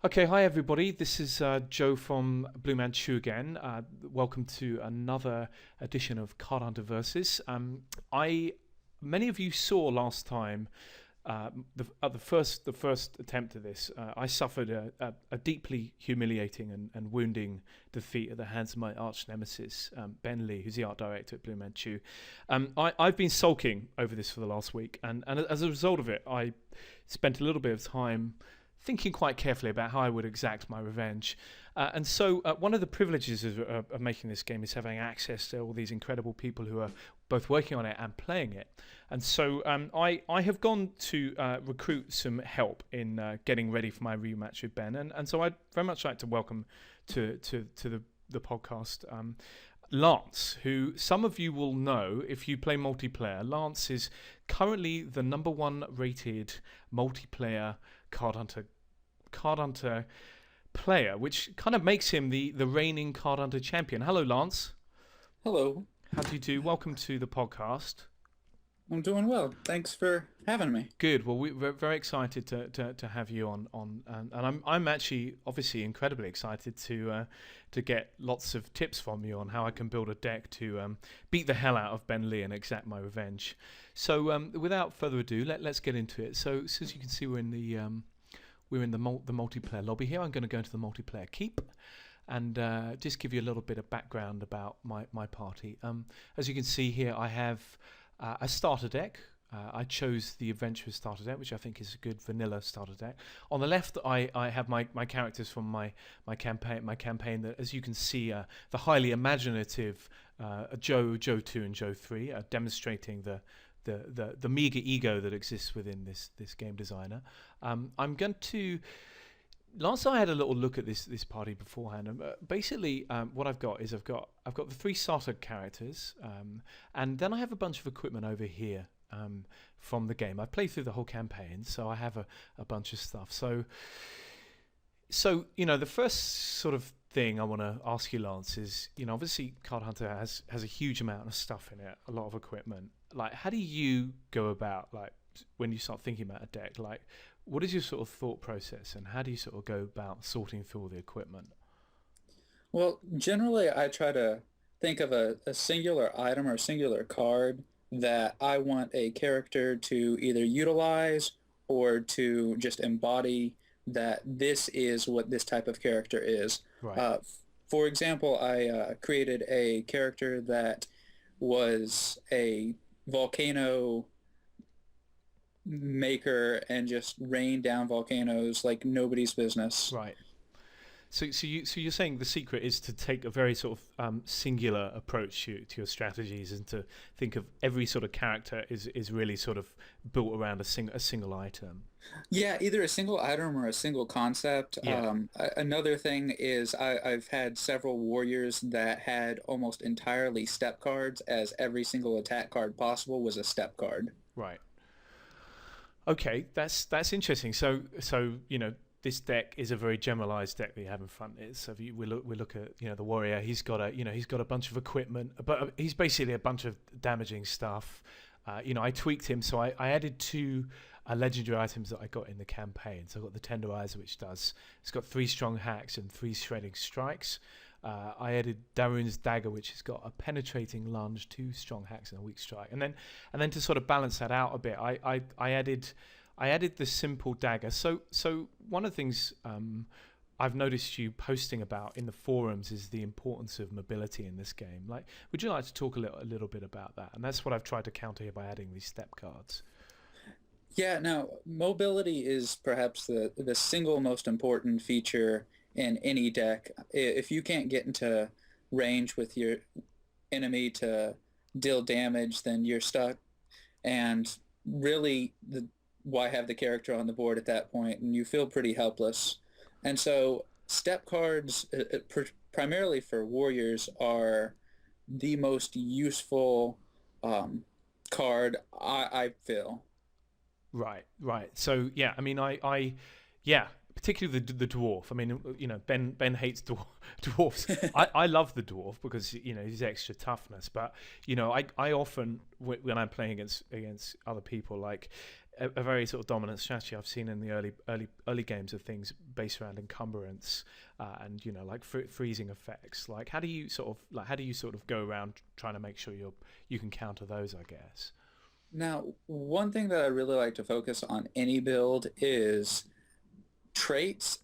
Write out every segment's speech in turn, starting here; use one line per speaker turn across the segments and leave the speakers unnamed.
Okay, hi everybody. This is Joe from Blue Manchu again. Welcome to another edition of Card Hunter Versus. Many of you saw last time the first attempt at this. I suffered a deeply humiliating and wounding defeat at the hands of my arch nemesis, Ben Lee, who's the art director at Blue Manchu. I've been sulking over this for the last week, and as a result of it, I spent a little bit of time thinking quite carefully about how I would exact my revenge. And so one of the privileges of making this game is having access to all these incredible people who are both working on it and playing it. And so I have gone to recruit some help in getting ready for my rematch with Ben. And so I'd very much like to welcome to the podcast Lance, who some of you will know if you play multiplayer. Lance is currently the #1 rated multiplayer Card Hunter player, which kind of makes him the reigning Card Hunter champion. Hello, Lance.
Hello.
How do you do? Welcome to the podcast.
I'm doing well. Thanks for having me.
Good. Well, we're very excited to have you on, and I'm actually obviously incredibly excited to get lots of tips from you on how I can build a deck to beat the hell out of Ben Lee and exact my revenge. So without further ado, let's get into it. So as you can see, we're in the multiplayer lobby here. I'm going to go into the multiplayer keep and just give you a little bit of background about my party. As you can see here, I have a starter deck. I chose the Adventurous starter deck, which I think is a good vanilla starter deck. On the left, I have my characters from my campaign that, as you can see, the highly imaginative Joe 2 and Joe 3, demonstrating the meager ego that exists within this game designer. I'm going to. Last I had a little look at this party beforehand, and basically what I've got is I've got the 3 starter characters, and then I have a bunch of equipment over here from the game. I've played through the whole campaign, so I have a bunch of stuff. So the first sort of thing I want to ask you, Lance, is obviously Card Hunter has a huge amount of stuff in it, a lot of equipment. Like, how do you go about, like, when you start thinking about a deck? Like, what is your sort of thought process, and how do you sort of go about sorting through all the equipment?
Well, generally, I try to think of a singular item or a singular card that I want a character to either utilize or to just embody that this is what this type of character is.
Right.
Uh, for example, I created a character that was a volcano maker and just rain down volcanoes like nobody's business.
Right. So you're saying the secret is to take a very sort of singular approach to your strategies, and to think of every sort of character is really sort of built around a single item.
Yeah, either a single item or a single concept.
Yeah.
Another thing is I've had several warriors that had almost entirely step cards, as every single attack card possible was a step card.
Right. Okay, that's interesting. So this deck is a very generalized deck that you have in front. So if we look at the warrior. He's got a bunch of equipment, but he's basically a bunch of damaging stuff. I tweaked him, so I added 2 legendary items that I got in the campaign. So I got the Tenderizer, which it's got 3 strong hacks and 3 shredding strikes. I added Darun's dagger, which has got a penetrating lunge, 2 strong hacks, and a weak strike. And then to sort of balance that out a bit, I added the simple dagger. So one of the things I've noticed you posting about in the forums is the importance of mobility in this game. Like, would you like to talk a little bit about that? And that's what I've tried to counter here by adding these step cards.
Yeah, now mobility is perhaps the single most important feature in any deck. If you can't get into range with your enemy to deal damage, then you're stuck. And really, why have the character on the board at that point? And you feel pretty helpless. And so step cards, primarily for warriors, are the most useful card, I feel.
Right. So yeah, I mean, yeah, particularly the dwarf. I mean, Ben hates dwarfs. I love the dwarf because his extra toughness. But I often when I'm playing against other people, like, a very sort of dominant strategy I've seen in the early games of things based around encumbrance and like freezing effects. Like how do you sort of go around trying to make sure you can counter those, I guess?
Now, one thing that I really like to focus on any build is traits,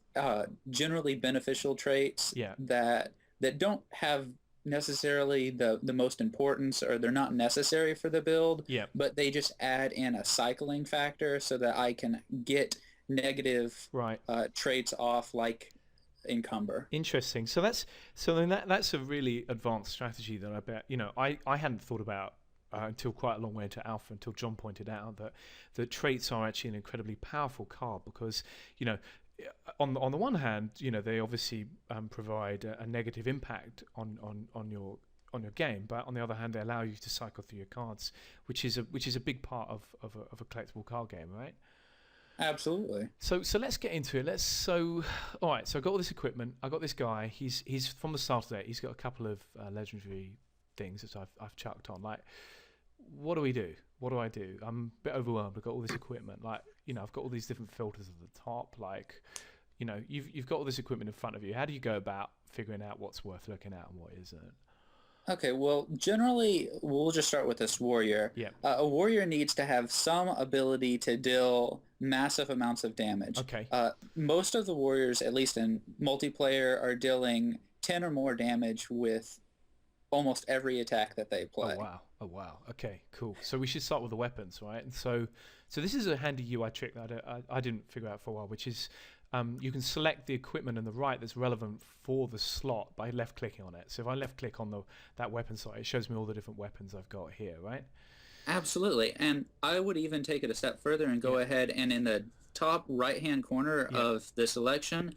generally beneficial traits
Yeah.
that don't have necessarily the most importance, or they're not necessary for the build,
Yeah.
but they just add in a cycling factor so that I can get negative
Right.
traits off, like encumber.
Interesting. That's a really advanced strategy that I bet I hadn't thought about until quite a long way into alpha, until John pointed out that the traits are actually an incredibly powerful card because on the one hand they obviously provide a negative impact on your game, but on the other hand they allow you to cycle through your cards, which is a big part of a collectible card game, right?
Absolutely.
So let's get into it. All right. So I got all this equipment. I got this guy. He's from the start of it. He's got a couple of legendary things that I've chucked on. Like, what do we do? What do I do? I'm a bit overwhelmed. I've got all this equipment. Like, I've got all these different filters at the top. Like, you've got all this equipment in front of you. How do you go about figuring out what's worth looking at and what isn't?
Okay, well, generally, we'll just start with this warrior.
Yeah.
A warrior needs to have some ability to deal massive amounts of damage.
Okay.
Most of the warriors, at least in multiplayer, are dealing 10 or more damage with almost every attack that they play.
Oh wow. Okay, cool. So we should start with the weapons, right? And so this is a handy UI trick that I didn't figure out for a while, which is you can select the equipment on the right that's relevant for the slot by left-clicking on it. So if I left-click on that weapon slot, it shows me all the different weapons I've got here, right?
Absolutely. And I would even take it a step further and go ahead and in the top right-hand corner of the selection,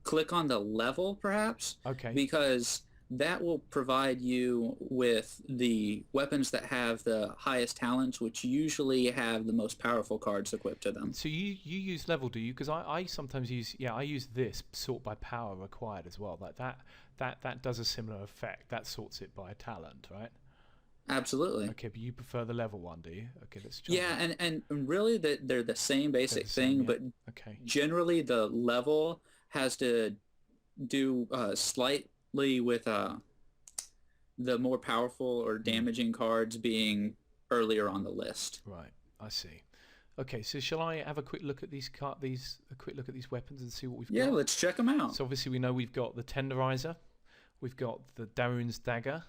click on the level, perhaps.
Okay.
Because that will provide you with the weapons that have the highest talents, which usually have the most powerful cards equipped to them.
So you use level, do you? Because I sometimes use this sort by power required as well. Like that does a similar effect. That sorts it by talent, right?
Absolutely.
Okay, but you prefer the level one, do you? Okay, let's try.
Yeah, and really they're the same basic thing, but generally the level has to do slightly with the more powerful or damaging cards being earlier on the list.
Right, I see. Okay, so shall I have a quick look at these weapons and see what we've got?
Yeah, let's check them out.
So obviously we know we've got the Tenderizer, we've got the Darun's Dagger,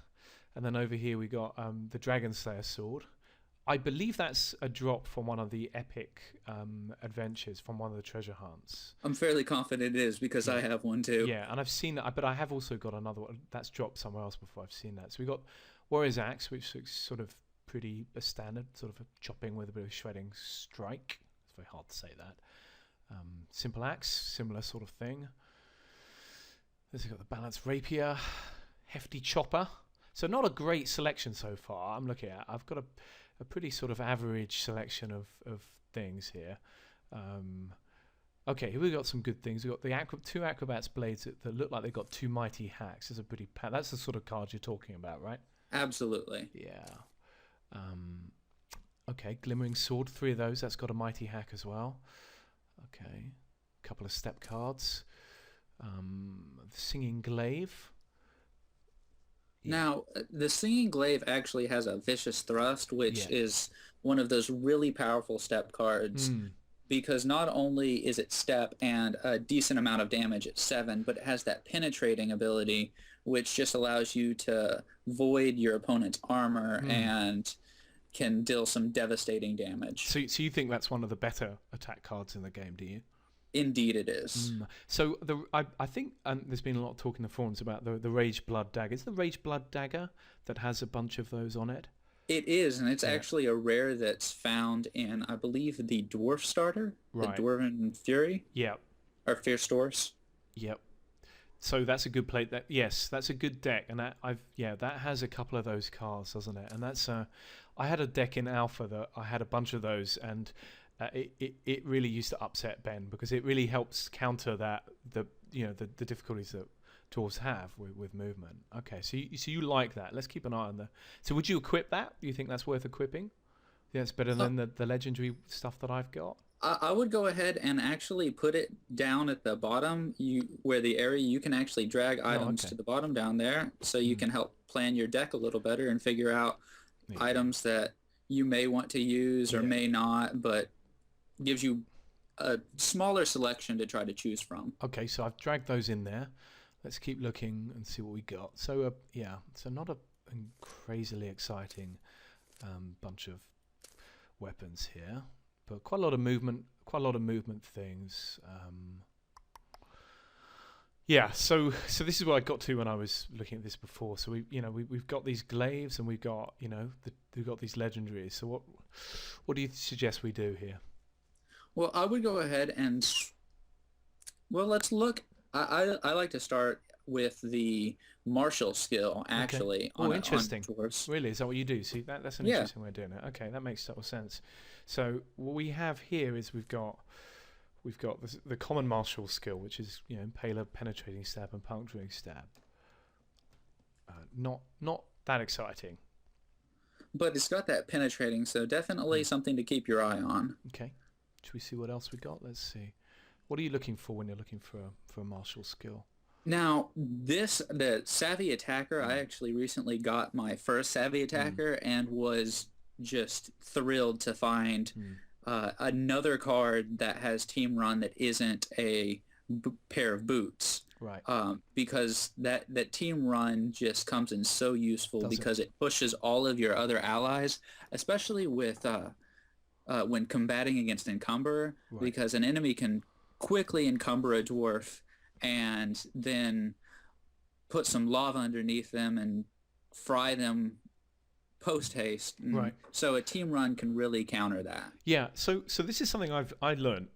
and then over here we got the Dragon Slayer Sword. I believe that's a drop from one of the epic adventures, from one of the treasure hunts.
I'm fairly confident it is because I have one too.
Yeah, and I've seen that, but I have also got another one that's dropped somewhere else before I've seen that. So we got Warrior's Axe, which looks sort of pretty standard, sort of a chopping with a bit of shredding strike. It's very hard to say that. Simple Axe, similar sort of thing. There's got the Balanced Rapier, Hefty Chopper. So not a great selection so far. I'm looking at. I've got a pretty sort of average selection of things here. Okay, here we've got some good things. We've got the two Acrobat's blades that look like they've got two mighty hacks. That's the sort of card you're talking about, right?
Absolutely.
Yeah. Okay, Glimmering Sword, 3 of those. That's got a mighty hack as well. Okay, a couple of step cards. Singing Glaive.
Now, the Singing Glaive actually has a Vicious Thrust, which is one of those really powerful step cards, because not only is it step and a decent amount of damage at 7, but it has that penetrating ability, which just allows you to void your opponent's armor and can deal some devastating damage.
So you think that's one of the better attack cards in the game, do you?
Indeed it is.
So I think there's been a lot of talk in the forums about the Rage Blood Dagger. Is the Rage Blood Dagger that has a bunch of those on it?
It is, and it's actually a rare that's found in, I believe, the Dwarf starter, the Dwarven Fury.
Yeah.
Or Fierce Dwarfs.
Yep. So that's a good play. That's a good deck, and that has a couple of those cards, doesn't it? And that's I had a deck in Alpha that I had a bunch of those, and it really used to upset Ben because it really helps counter the difficulties that dwarves have with movement. Okay, so you like that. Let's keep an eye on that. So would you equip that? Do you think that's worth equipping? Yeah, it's better
Uh,
than the legendary stuff that I've got.
I would go ahead and actually put it down at the bottom, where the area you can actually drag
Oh,
items
okay.
to the bottom down there, so you
Mm,
can help plan your deck a little better and figure out
yeah,
items that you may want to use or
yeah.
may not, but gives you a smaller selection to try to choose from.
Okay, so I've dragged those in there. Let's keep looking and see what we got. So, yeah, so not a crazily exciting bunch of weapons here, but quite a lot of movement. Quite a lot of movement things. Yeah, so this is what I got to when I was looking at this before. So we've got these glaives and we've got we've got these legendaries. So what do you suggest we do here?
Well, I would go ahead and well, let's look. I like to start with the martial skill
Okay.
actually
Oh,
on
interesting.
dwarves.
Really, is that what you do? See, that's an
Yeah,
interesting way of doing it. Okay, that makes total sense. So what we have here is we've got the common martial skill, which is impaler, penetrating stab, and puncturing stab. Not that exciting.
but it's got that penetrating, so definitely
Hmm.
something to keep your eye on.
Okay. Should we see what else we got? Let's see. What are you looking for when you're looking for a martial skill?
Now, the Savvy Attacker, I
Mm.
actually recently got my first Savvy
Mm.
Attacker and was just thrilled to find
Mm.
another card that has Team Run that isn't a pair of boots.
Right.
Because that Team Run just comes in so useful
Does it?
because it pushes all of your other allies, especially with when combating against Encumberer,
Right.
because an enemy can quickly encumber a dwarf and then put some lava underneath them and fry them post haste.
Right.
And so a team run can really counter that.
Yeah. So this is something I learned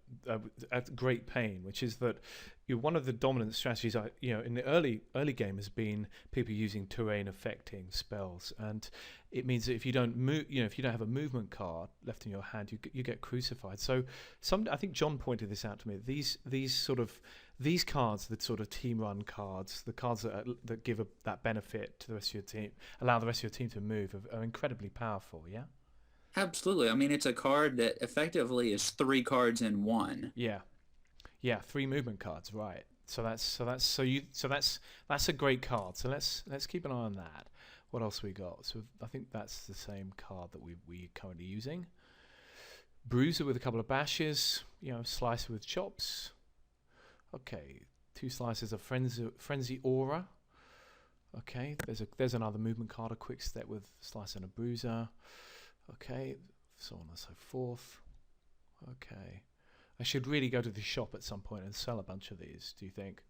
at great pain, which is that one of the dominant strategies in the early game has been people using terrain affecting spells, and it means that if you don't move, if you don't have a movement card left in your hand, you get crucified. So I think John pointed this out to me. These cards, the sort of team run cards, the cards that give that benefit to the rest of your team, allow the rest of your team to move, are incredibly powerful. Yeah.
Absolutely. I mean, it's a card that effectively is three cards in one.
Yeah. Yeah, three movement cards, right? So that's a great card. So let's keep an eye on that. What else we got? So I think that's the same card that we're currently using. Bruiser with a couple of bashes. Slicer with chops. Okay, two slices of frenzy aura. Okay, there's another movement card, a quick step with slice and a bruiser. Okay, so on and so forth. Okay. I should really go to the shop at some point and sell a bunch of these, do you think?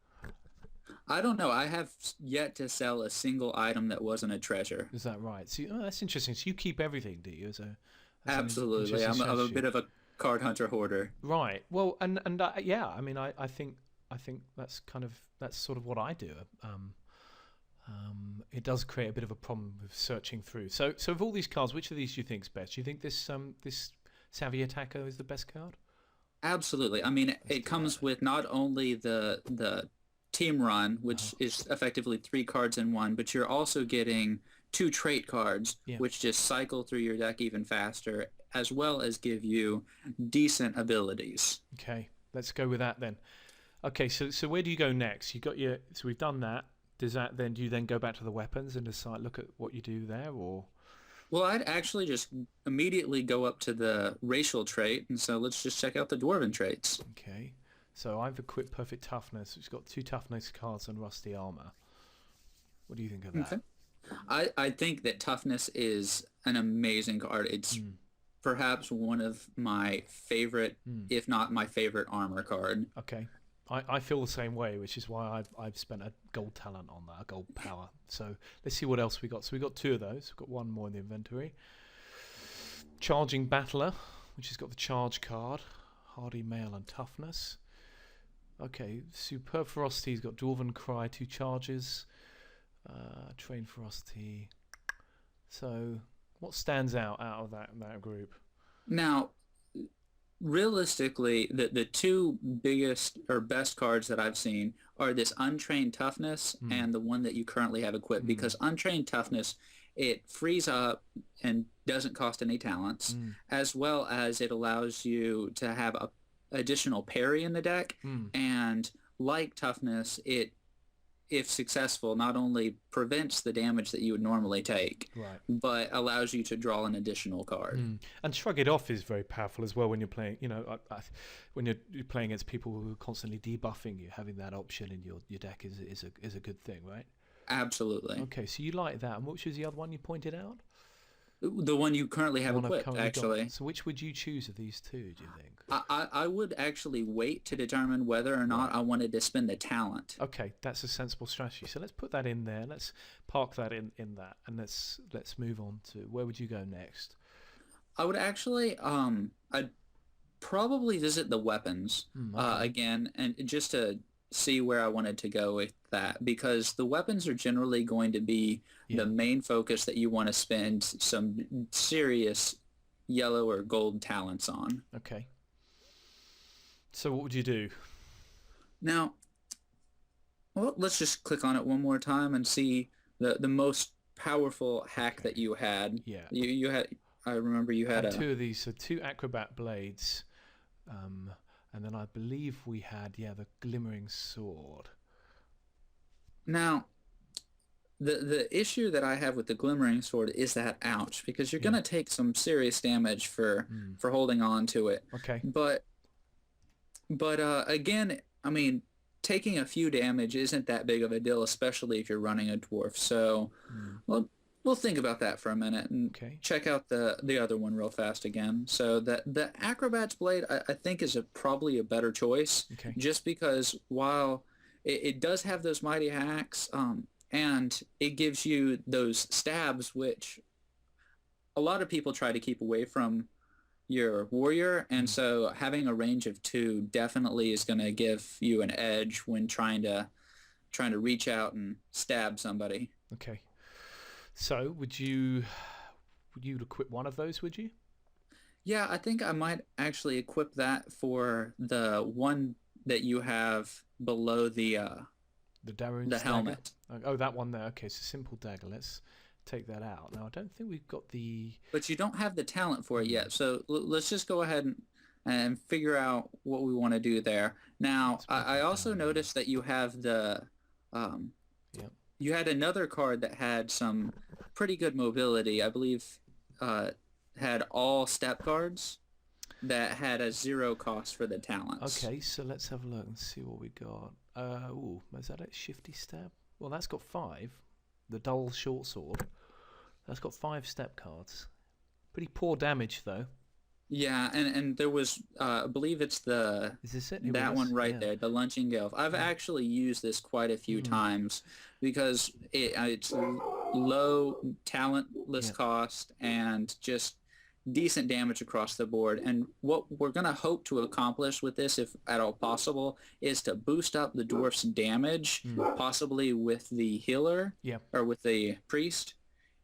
I don't know. I have yet to sell a single item that wasn't a treasure.
Is that right? See, that's interesting. So you keep everything, do you? As an
Absolutely.
interesting
I'm a
strategy.
bit of a card hunter hoarder.
Right. Well, and yeah, I mean, I think that's sort of what I do. It does create a bit of a problem with searching through. So of all these cards, which of these do you think's best? Do you think this Savvy Attacker is the best card?
Absolutely. I mean,
Let's
it
do that
comes
then.
with not only the team run,
Uh-huh.
which is effectively three cards in one, but you're also getting two trait cards,
Yeah.
which just cycle through your deck even faster, as well as give you decent abilities.
Okay. Let's go with that then. Okay. So where do you go next? So we've done that. Do you then go back to the weapons and look at what you do there, or?
Well, I'd actually just immediately go up to the racial trait, and so let's just check out the dwarven traits.
Okay. So I've equipped Perfect Toughness, which has got two Toughness cards and Rusty Armor. What do you think of that?
Okay. I think that toughness is an amazing card. It's
Mm.
perhaps one of my favorite,
Mm.
if not my favorite armor card.
Okay. I feel the same way, which is why I've spent a gold talent on that, a gold power. So let's see what else we got. So we got two of those. We've got one more in the inventory. Charging Battler, which has got the charge card, Hardy Mail and Toughness. Okay, Superb Ferocity's got Dwarven Cry, two charges. Train Ferocity. So what stands out of that group?
Now, realistically, the two biggest or best cards that I've seen are this Untrained Toughness
Mm.
and the one that you currently have equipped,
Mm.
because Untrained Toughness it frees up and doesn't cost any talents,
Mm.
as well as it allows you to have a additional parry in the deck.
Mm.
And like toughness, it, if successful, not only prevents the damage that you would normally take,
Right.
but allows you to draw an additional card.
Mm. And shrug it off is very powerful as well when you're playing. When you're playing against people who are constantly debuffing you, having that option in your deck is a good thing, right?
Absolutely.
Okay, so you like that. And which was the other one you pointed out?
The one you currently have
One I've
equipped,
currently
actually.
got. So which would you choose of these two, do you think?
I would actually wait to determine whether or not
Right.
I wanted to spend the talent.
Okay, that's a sensible strategy. So let's put that in there. Let's park that in that, and let's move on to where would you go next?
I would actually, I'd probably visit the weapons
Okay.
again, and just to see where I wanted to go with that, because the weapons are generally going to be
Yeah.
the main focus that you want to spend some serious yellow or gold talents on.
Okay. So what would you do?
Now, well, let's just click on it one more time and see the most powerful hack
Okay.
that you had.
Yeah.
You had, I remember you had
Had
a.
two of these, so two acrobat blades, and then I believe we had the glimmering sword.
Now, the issue that I have with the glimmering sword is that ouch, because you're
Yeah.
gonna take some serious damage for
Mm.
holding on to it.
Okay.
But again, I mean, taking a few damage isn't that big of a deal, especially if you're running a dwarf. So,
Mm.
well, we'll think about that for a minute and
Okay.
check out the other one real fast again. So the Acrobat's Blade, I think, is probably a better choice,
Okay.
just because while it does have those mighty hacks, and it gives you those stabs, which a lot of people try to keep away from your warrior, and
Mm.
so having a range of 2 definitely is going to give you an edge when trying to reach out and stab somebody.
Okay. So would you equip one of those? Would you?
Yeah, I think I might actually equip that for the one that you have below the
Darun's dagger?
helmet.
Oh, that one there. Okay, so simple dagger. Let's take that out. Now I don't think we've got the.
But you don't have the talent for it yet, so let's just go ahead and figure out what we want to do there. Now,
Let's put
I
that
also
down there.
noticed that you have the um,
Yep.
you had another card that had some pretty good mobility. I believe had all step cards that had a 0 cost for the talents.
Okay, so let's have a look and see what we got. Is that a shifty step? Well, that's got 5. The dull short sword. That's got 5 step cards. Pretty poor damage though.
Yeah, and there was, I believe it's
Is this it? Here
that
it
one
is.
right
Yeah.
there, the Lunging Gale. I've actually used this quite a few times because it's low talentless
Yeah.
cost and just decent damage across the board. And what we're going to hope to accomplish with this, if at all possible, is to boost up the dwarf's damage, possibly with the healer
Yeah.
or with the priest,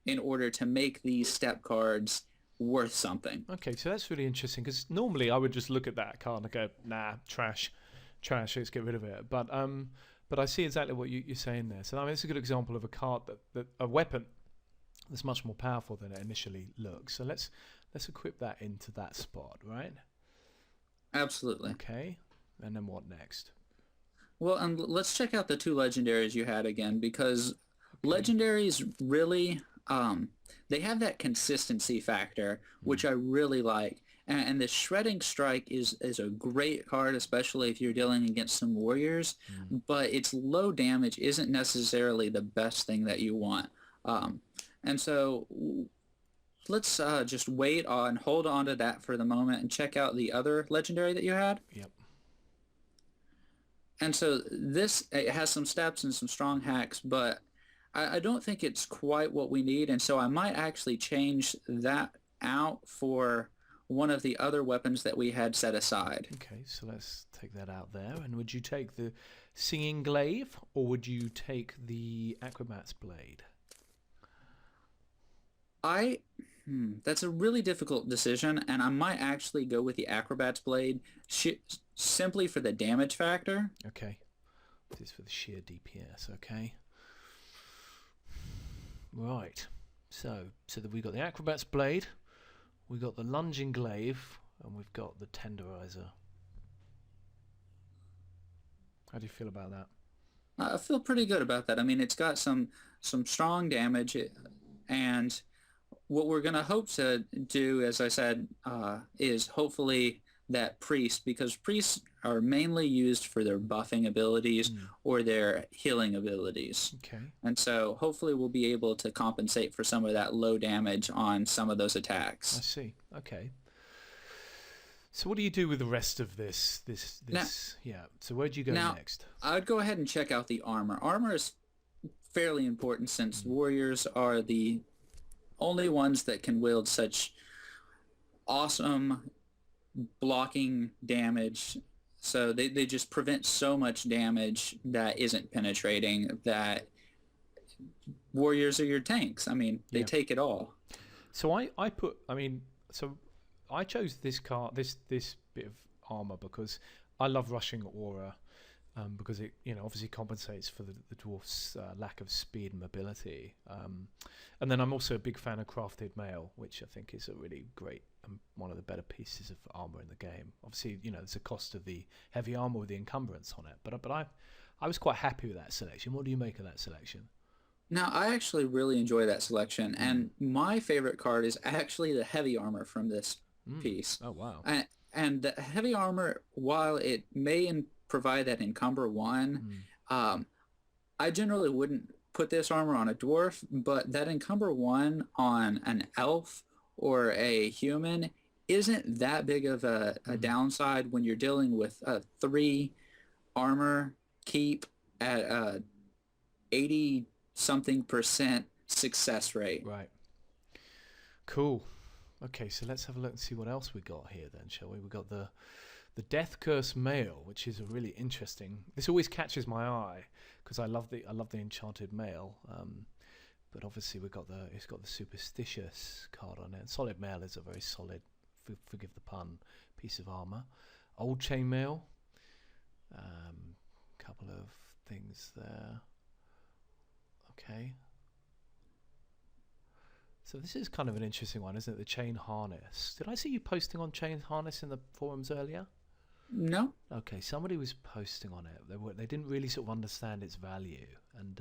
in order to make these step cards worth something.
Okay, so that's really interesting because normally I would just look at that card and go, nah, trash, let's get rid of it. But I see exactly what you're saying there. So I mean, it's a good example of a card that a weapon that's much more powerful than it initially looks. So let's equip that into that spot, right?
Absolutely.
Okay, and then what next?
Well, and let's check out the 2 legendaries you had again, because legendaries really, they have that consistency factor, which I really like. And the Shredding Strike is a great card, especially if you're dealing against some warriors, but its low damage isn't necessarily the best thing that you want. And so let's just wait on, hold on to that for the moment and check out the other legendary that you had.
Yep.
And so it has some steps and some strong hacks, but I don't think it's quite what we need. And so I might actually change that out for one of the other weapons that we had set aside.
Okay, so let's take that out there. And would you take the Singing Glaive or would you take the Acrobat's Blade?
That's a really difficult decision, and I might actually go with the Acrobat's Blade simply for the damage factor.
Okay, this is for the sheer DPS, okay. Right, So that we got the Acrobat's Blade, we got the Lunging Glaive, and we've got the Tenderizer. How do you feel about that?
I feel pretty good about that. I mean, it's got some strong damage, and what we're going to hope to do, as I said, is hopefully that priest, because priests are mainly used for their buffing abilities or their healing abilities.
Okay.
And so hopefully we'll be able to compensate for some of that low damage on some of those
I
attacks.
see. Okay. So what do you do with the rest of this?
Now,
Yeah. So where do you go
now
next?
I'd go ahead and check out the armor. Armor is fairly important since warriors are the only ones that can wield such awesome blocking damage. So they just prevent so much damage that isn't penetrating, that warriors are your tanks. I mean, they take it all.
So so I chose this this bit of armor because I love rushing aura, because it obviously compensates for the dwarf's lack of speed and mobility. And then I'm also a big fan of crafted mail, which I think is a really great one of the better pieces of armor in the game. Obviously, there's a cost of the heavy armor with the encumbrance on it, but I was quite happy with that selection. What do you make of that selection?
Now, I actually really enjoy that selection, and my favorite card is actually the heavy armor from this piece.
Oh wow!
And the heavy armor, while it may provide that encumber one, I generally wouldn't put this armor on a dwarf, but that encumber one on an elf or a human isn't that big of a downside when you're dealing with a 3 armor keep at a 80-something% success rate.
Right. Cool. Okay, so let's have a look and see what else we got here then, shall we? We got the Death Curse Mail, which is a really interesting. This always catches my eye because I love the enchanted mail. But obviously it's got the superstitious card on it. Solid mail is a very solid, forgive the pun, piece of armor. Old chainmail. Couple of things there. Okay. So this is kind of an interesting one, isn't it? The chain harness. Did I see you posting on chain harness in the forums earlier?
No.
Okay, somebody was posting on it. They didn't really sort of understand its value, and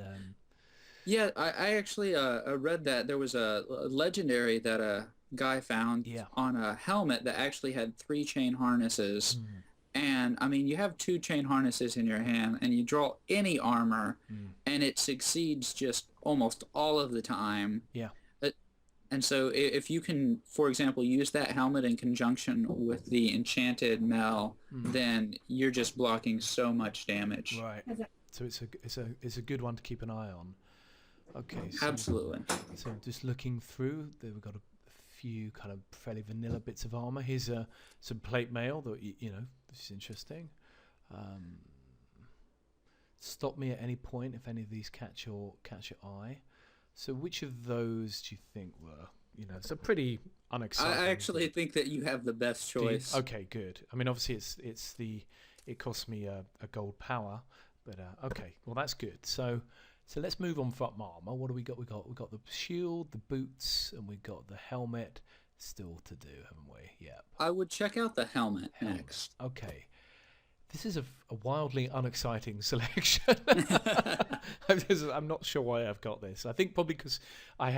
yeah, I actually read that there was a legendary that a guy found on a helmet that actually had 3 chain harnesses. And I mean, you have 2 chain harnesses in your hand, and you draw any armor, and it succeeds just almost all of the time.
Yeah.
And so if you can, for example, use that helmet in conjunction with the enchanted mail, then you're just blocking so much damage.
Right. So it's a good one to keep an eye on. Okay. So,
absolutely.
So just looking through, we've got a few kind of fairly vanilla bits of armor. Here's some plate mail that this is interesting. Stop me at any point if any of these catch your eye. So which of those do you think were, it's a pretty unexciting.
I actually think that you have the best choice.
Okay, good. I mean, obviously it cost me a gold power, but okay, well that's good. So let's move on from armor. What do we got? We got the shield, the boots, and we got the helmet still to do, haven't we? Yeah.
I would check out the helmet next.
Okay. This is a wildly unexciting selection. I'm not sure why I've got this. I think probably because I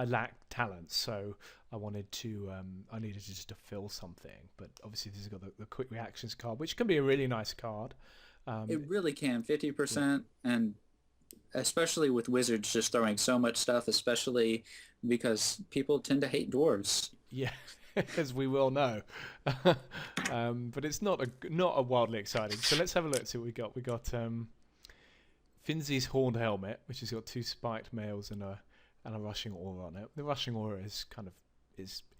lacked talent, so I needed to just to fill something. But obviously this has got the quick reactions card, which can be a really nice card.
It really can, 50%, and especially with wizards just throwing so much stuff, especially because people tend to hate dwarves.
Yeah. As we will know, but it's not a wildly exciting. So let's have a look. See what we got. We got Finzi's horned helmet, which has got 2 spiked mails and a rushing aura on it. The rushing aura is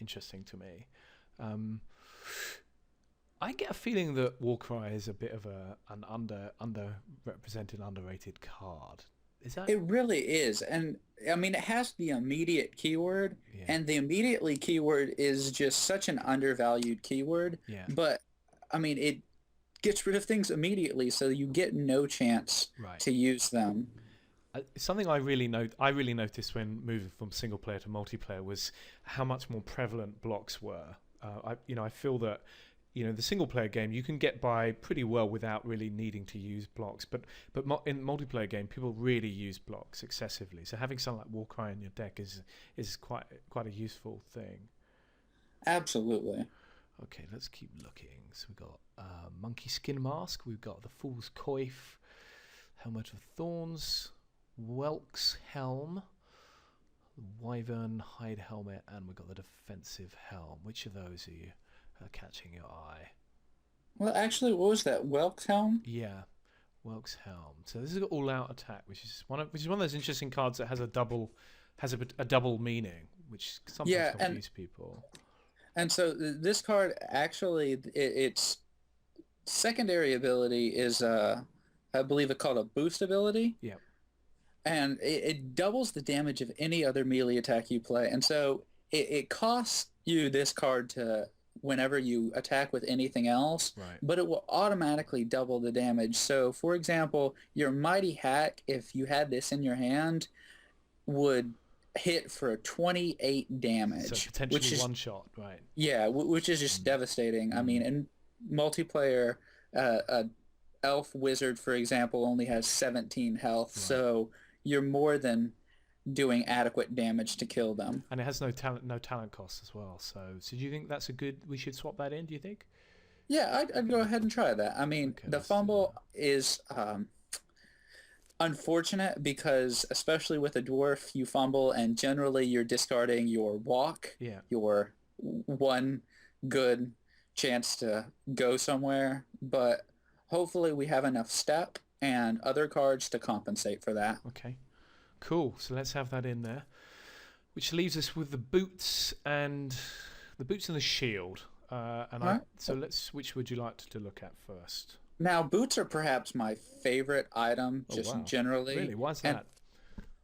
interesting to me. I get a feeling that Warcry is a bit of an underrepresented, underrated card. Is that?
It really is, and I mean it has the immediate keyword, and the immediately keyword is just such an undervalued keyword.
Yeah.
But I mean it gets rid of things immediately, so you get no chance to use them.
Something I really noticed when moving from single player to multiplayer was how much more prevalent blocks were. I feel that the single player game you can get by pretty well without really needing to use blocks, but in multiplayer game people really use blocks excessively. So having something like Warcry in your deck is quite a useful thing.
Absolutely.
Okay, let's keep looking. So we've got Monkey Skin Mask, we've got the Fool's Coif, Helmet of Thorns, Welk's Helm, Wyvern Hide Helmet, and we've got the Defensive Helm. Which of those are you catching your eye?
Well, actually, what was that? Welk's Helm?
Yeah, Welk's Helm. So this is an all-out attack, which is one of those interesting cards that has a double meaning, which sometimes confuse people.
And so this card actually, its secondary ability is, I believe it's called a boost ability.
Yeah.
And it doubles the damage of any other melee attack you play. And so it costs you this card to whenever you attack with anything else,
right,
but it will automatically double the damage. So, for example, your Mighty Hack, if you had this in your hand, would hit for 28 damage.
So potentially one shot, right?
Yeah, which is just devastating. I mean, in multiplayer, a elf wizard, for example, only has 17 health, right. So you're more than doing adequate damage to kill them.
And it has no talent cost as well. So do you think that's we should swap that in, do you think?
Yeah, I'd go ahead and try that. I mean, the fumble is unfortunate because, especially with a dwarf, you fumble and generally you're discarding your walk, your one good chance to go somewhere. But hopefully we have enough step and other cards to compensate for that.
Okay, cool. So let's have that in there, which leaves us with the boots and the shield. Which would you like to look at first?
Now, boots are perhaps my favorite item, generally.
Really? Why is that?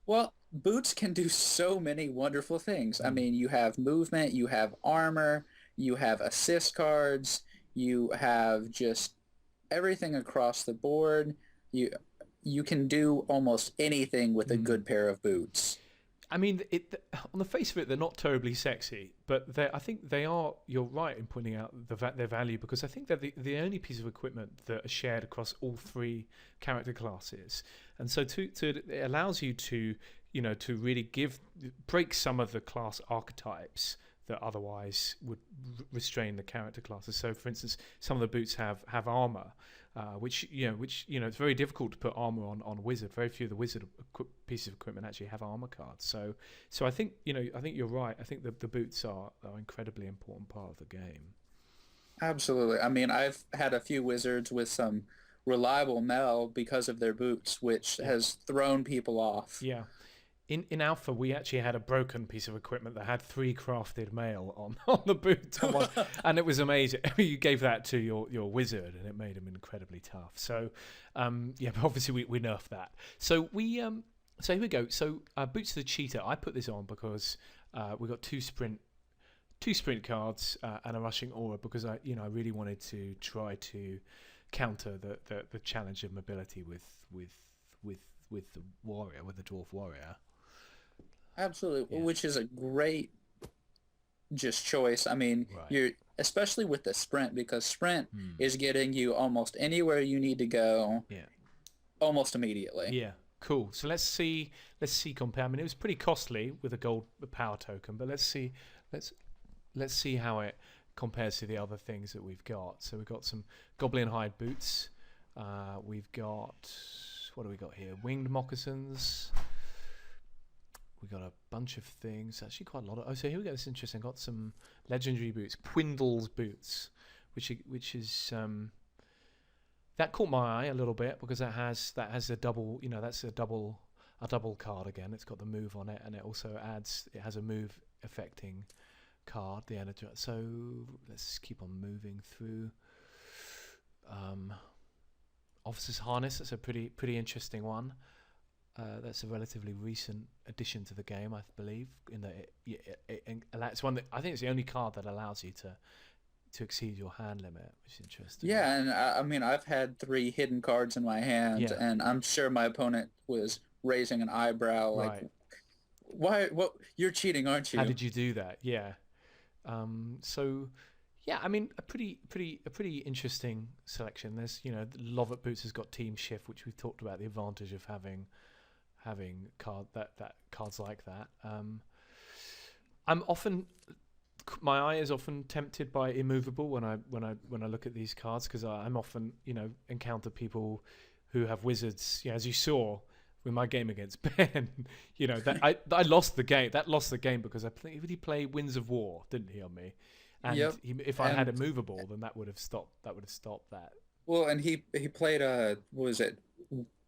Well, boots can do so many wonderful things. I mean, you have movement, you have armor, you have assist cards, you have just everything across the board. You can do almost anything with a good pair of boots.
I mean, on the face of it, they're not terribly sexy, but I think they are. You're right in pointing out their value, because I think they're the only piece of equipment that are shared across all three character classes, and so it allows you to really break some of the class archetypes that otherwise would restrain the character classes. So, for instance, some of the boots have armor, which it's very difficult to put armor on wizard. Very few of the wizard pieces of equipment actually have armor cards. So I think you're right. I think the boots are an incredibly important part of the game.
Absolutely. I mean, I've had a few wizards with some reliable mail because of their boots, which has thrown people off.
Yeah. In Alpha, we actually had a broken piece of equipment that had 3 crafted mail on the boot, and it was amazing. You gave that to your wizard, and it made him incredibly tough. So, but obviously we nerfed that. So so here we go. So Boots of the Cheetah, I put this on because we got two sprint cards and a rushing aura, because I really wanted to try to counter the challenge of mobility with the warrior, with the dwarf warrior.
Absolutely, which is a great choice. I mean, you're especially with the sprint, because sprint is getting you almost anywhere you need to go almost immediately.
Yeah, cool. So let's see compare. I mean, it was pretty costly with a gold power token, but let's see how it compares to the other things that we've got. So we've got some goblin hide boots. We've got, what do we got here? Winged moccasins. We got a bunch of things. Actually, quite a lot of. So here we go. This is interesting. Got some legendary boots, Quindle's boots, which is that caught my eye a little bit, because that has a double. That's a double card again. It's got the move on it, and it also has a move affecting card. The energy. So let's keep on moving through. Officer's Harness. That's a pretty interesting one. That's a relatively recent addition to the game, I believe. It's one that I think it's the only card that allows you to exceed your hand limit, which is interesting.
Yeah, and I mean, I've had 3 hidden cards in my hand, and I'm sure my opponent was raising an eyebrow, like,
Right.
why? What? You're cheating, aren't
How
you?
did you do that? Yeah. So, yeah, I mean, a pretty interesting selection. There's, Lovett Boots has got Team Shift, which we've talked about the advantage of having cards like that. I'm often my eye is often tempted by immovable when I look at these cards because I'm often encounter people who have wizards. As you saw with my game against Ben, that I lost the game. That lost the game because he played Winds of War, didn't he, on me? And
Yep.
if I had
And
immovable, then that would have stopped. That would have stopped that.
well, and he played what was it?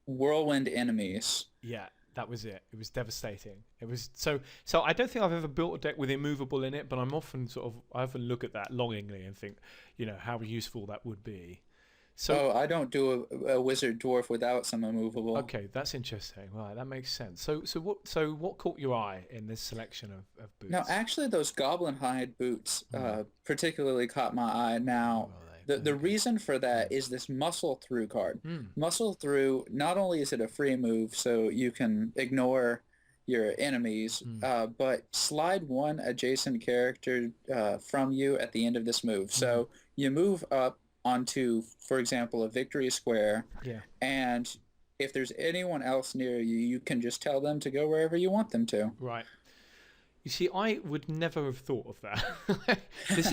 Whirlwind Enemies.
Yeah, that was it. It was devastating. It was so. I don't think I've ever built a deck with immovable in it, but I often look at that longingly and think, how useful that would be. So
Oh, I don't do a wizard dwarf without some immovable.
okay, that's interesting. Right, that makes sense. So what caught your eye in this selection of
No,
boots?
actually, those goblin hide boots
Hmm.
particularly caught my eye.
How
Now,
are they?
the
Okay.
reason for
Hmm.
that is this muscle through card.
Hmm.
Muscle through, not only is it a free move, so you can ignore your enemies,
Hmm.
but slide one adjacent character from you at the end of this move.
Hmm.
So you move up onto, for example, a victory square,
Yeah.
and if there's anyone else near you, you can just tell them to go wherever you want them to.
Right. You see, I would never have thought of that. This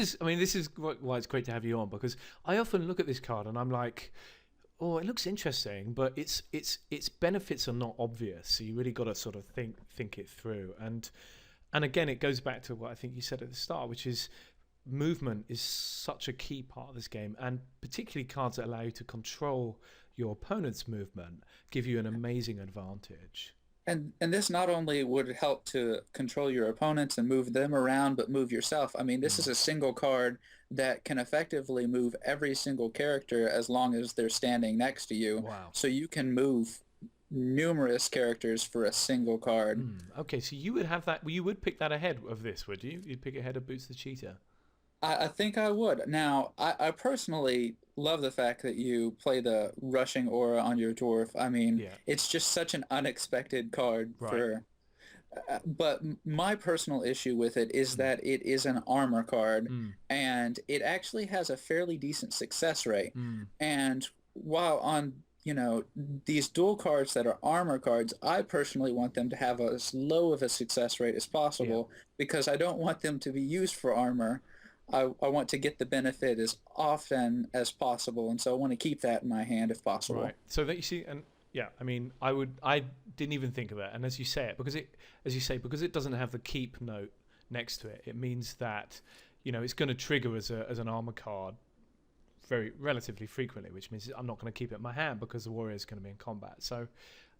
is why it's great to have you on because I often look at this card and I'm like, oh, it looks interesting, but its benefits are not obvious. So you really got to sort of think it through. And again, it goes back to what I think you said at the start, which is movement is such a key part of this game, and particularly cards that allow you to control your opponent's movement give you an amazing advantage.
And this not only would help to control your opponents and move them around, but move yourself. I mean, this
Mm.
is a single card that can effectively move every single character as long as they're standing next to you.
Wow.
So you can move numerous characters for a single card.
Okay, so you would have that. You would pick that ahead of this, would you? You'd pick it ahead of Boots the Cheetah.
I think I would. Now, I personally love the fact that you play the rushing aura on your dwarf. I mean,
Yeah.
it's just such an unexpected card
Right.
for but my personal issue with it is
Mm.
that it is an armor card
Mm.
and it actually has a fairly decent success rate.
Mm.
And while on, these dual cards that are armor cards, I personally want them to have as low of a success rate as
Yeah.
possible because I don't want them to be used for armor. I want to get the benefit as often as possible, and so I want to keep that in my hand if
Right.
possible.
So that you see, and yeah, I mean, I didn't even think of that. And as you say it, as you say, because it doesn't have the keep note next to it, it means that, it's going to trigger as an armor card very relatively frequently, which means I'm not going to keep it in my hand because the warrior is going to be in combat. So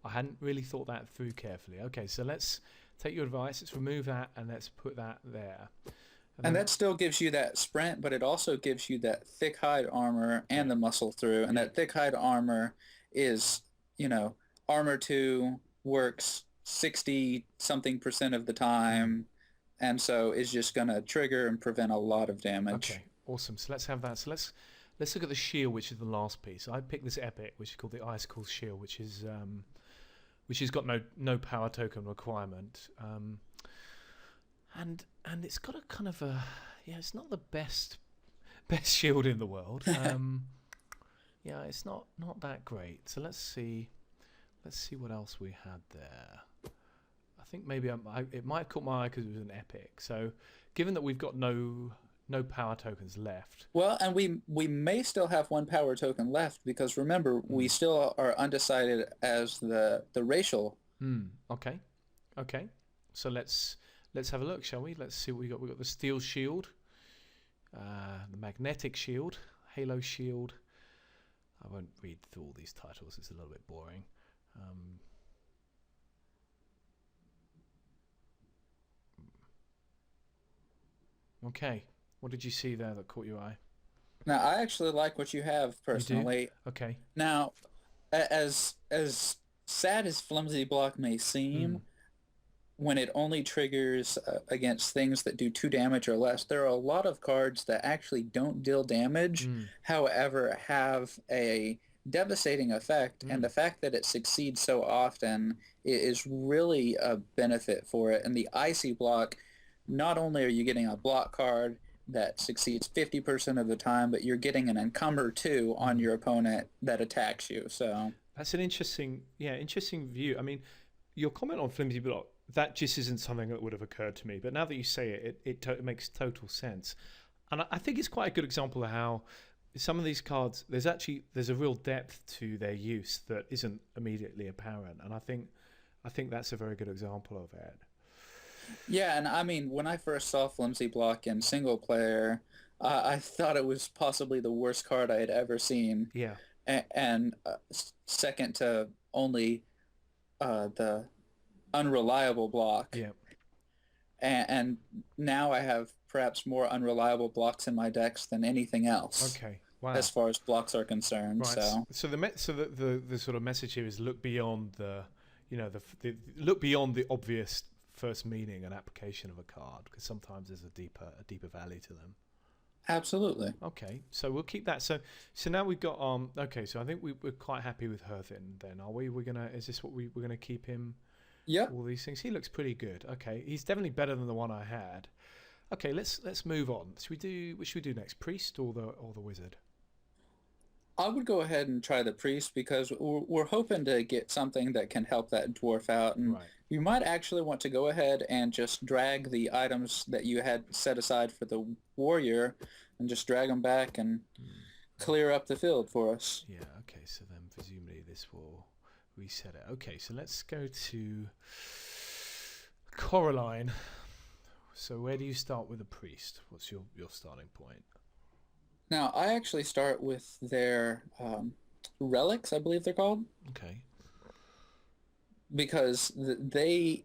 I hadn't really thought that through carefully. Okay, so let's take your advice. Let's remove that and let's put that there. And
And
then,
that still gives you that sprint, but it also gives you that thick hide armor
yeah,
and the muscle through. And
yeah,
that thick hide armor is, you know, armor 2 works 60 something percent of the
mm,
time. And so is just going to trigger and prevent a lot of damage.
okay, awesome. So let's have that. So let's look at the shield, which is the last piece. I picked this epic, which is called the Icicle Shield, which has got no power token requirement, and it's got a kind of a yeah, it's not the best shield in the world. Yeah, it's not that great. So let's see what else we had there. I think maybe it might have caught my eye because it was an epic. So given that we've got no power tokens left.
Well, and we may still have one power token left because remember, we
Mm.
still are undecided as the racial.
Okay. Okay. So let's have a look, shall we? Let's see what we got. We got the steel shield, the magnetic shield, halo shield. I won't read through all these titles. It's a little bit boring. Um, okay. What did you see there that caught your eye?
Now, I actually like what you have
You do?
personally.
Okay.
Now, as sad as Flimsy Block may seem,
Mm.
when it only triggers against things that do 2 damage or less, there are a lot of cards that actually don't deal damage,
Mm.
however, have a devastating effect, and
Mm.
the fact that it succeeds so often is really a benefit for it. And the icy block, not only are you getting a block card that succeeds 50% of the time, but you're getting an encumber too on
Mm.
your opponent that attacks you. So
That's an interesting, yeah, interesting view. I mean, your comment on flimsy block, that just isn't something that would have occurred to me. But now that you say it, it makes total sense. And I think it's quite a good example of how some of these cards, there's a real depth to their use that isn't immediately apparent. And I think that's a very good example of it.
yeah, and I mean, when I first saw Flimsy Block in single player, I thought it was possibly the worst card I had ever seen,
Yeah,
and second to only the unreliable block.
yeah.
And now I have perhaps more unreliable blocks in my decks than anything else
Okay.
as
Wow.
far as blocks are concerned.
Right.
So
So the sort of message here is look beyond the, you know, the look beyond the obvious first meaning and application of a card, because sometimes there's a deeper value to them.
absolutely.
Okay, so we'll keep that. So now we've got okay, so I think we're quite happy with Herthin then, are we? We're gonna is this what we're gonna keep him
Yep.
all these things? He looks pretty good. Okay, he's definitely better than the one I had. Okay, let's move on. Should we do what should we do next? Priest or the wizard?
I would go ahead and try the priest because we're hoping to get something that can help that dwarf out. And
Right.
you might actually want to go ahead and just drag the items that you had set aside for the warrior and just drag them back and
Hmm.
clear up the field for us.
Yeah, okay, so then presumably this will reset it. Okay, so let's go to Coraline. So where do you start with a priest? What's your starting point?
Now, I actually start with their relics, I believe they're called,
Okay.
because they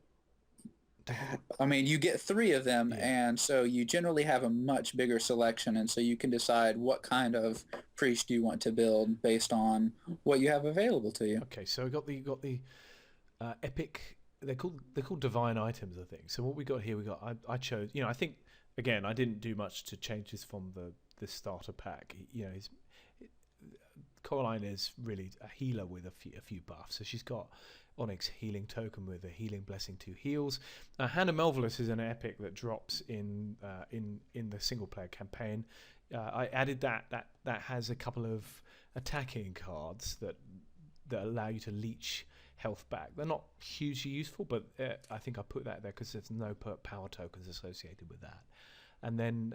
I mean, you get three of them,
Yeah.
and so you generally have a much bigger selection, and so you can decide what kind of priest you want to build based on what you have available to you.
Okay, so we got the epic. They're called divine items, I think. So what we got here, I chose. You know, I think again, I didn't do much to change this from the starter pack. You know, Coraline is really a healer with a few buffs. So she's got Onyx healing token with a healing blessing 2 heals. Hannah Melvillus is an epic that drops in the single player campaign. I added that has a couple of attacking cards that allow you to leech health back. They're not hugely useful, but I think I put that there because there's no power tokens associated with that. And then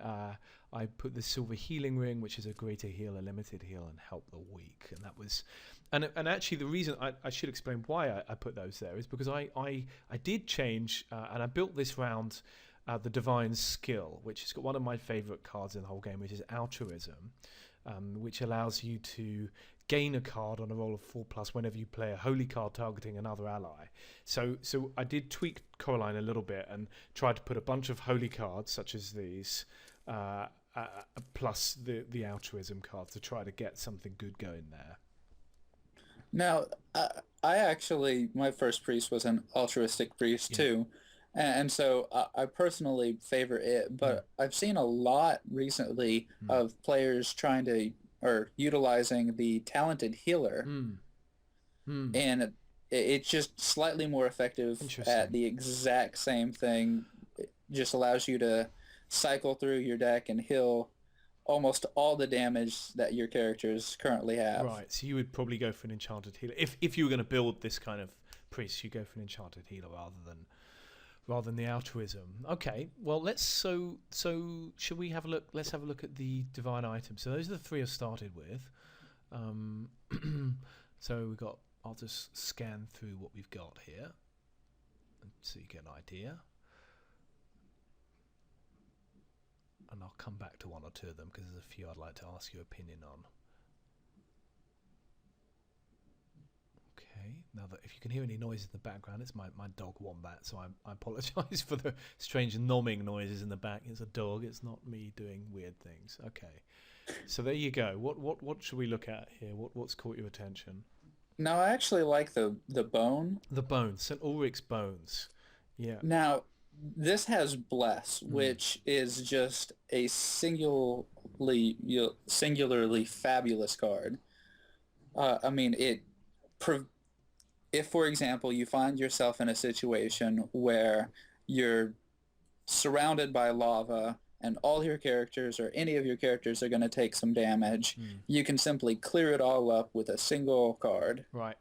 I put the silver healing ring, which is a greater heal, a limited heal, and help the weak. And that was, and actually the reason I should explain why I put those there is because I did change and I built this round the divine skill, which has got one of my favorite cards in the whole game, which is altruism, which allows you to gain a card on a roll of 4+ whenever you play a holy card targeting another ally. So I did tweak Coraline a little bit and tried to put a bunch of holy cards such as these plus the altruism cards to try to get something good going there.
Now, I actually, my first priest was an altruistic priest
Yeah.
too, and so I personally favor it,
Mm.
but I've seen a lot recently
Mm.
of players trying to, or utilizing the talented healer,
Mm. Mm.
and it's just slightly more effective at
Interesting.
the exact same thing. It just allows you to cycle through your deck and heal almost all the damage that your characters currently have.
Right, so you would probably go for an enchanted healer if you were going to build this kind of priest. You go for an enchanted healer rather than the altruism. Okay, well so should we have a look? Let's have a look at the divine items. So those are the three I started with. Um, so we got. I'll just scan through what we've got here, so you get an idea, and I'll come back to one or two of them because there's a few I'd like to ask your opinion on. Okay, now that if you can hear any noise in the background, it's my dog Wombat, so I apologise for the strange nomming noises in the back. It's a dog, it's not me doing weird things. Okay, so there you go. What should we look at here? What's caught your attention?
Now, I actually like the bone.
The bones, St. Ulrich's bones. Yeah.
Now, this has Bless,
Mm.
which is just a singularly fabulous card. I mean, if, for example, you find yourself in a situation where you're surrounded by lava and all your characters or any of your characters are going to take some damage,
Mm.
you can simply clear it all up with a single card.
Right.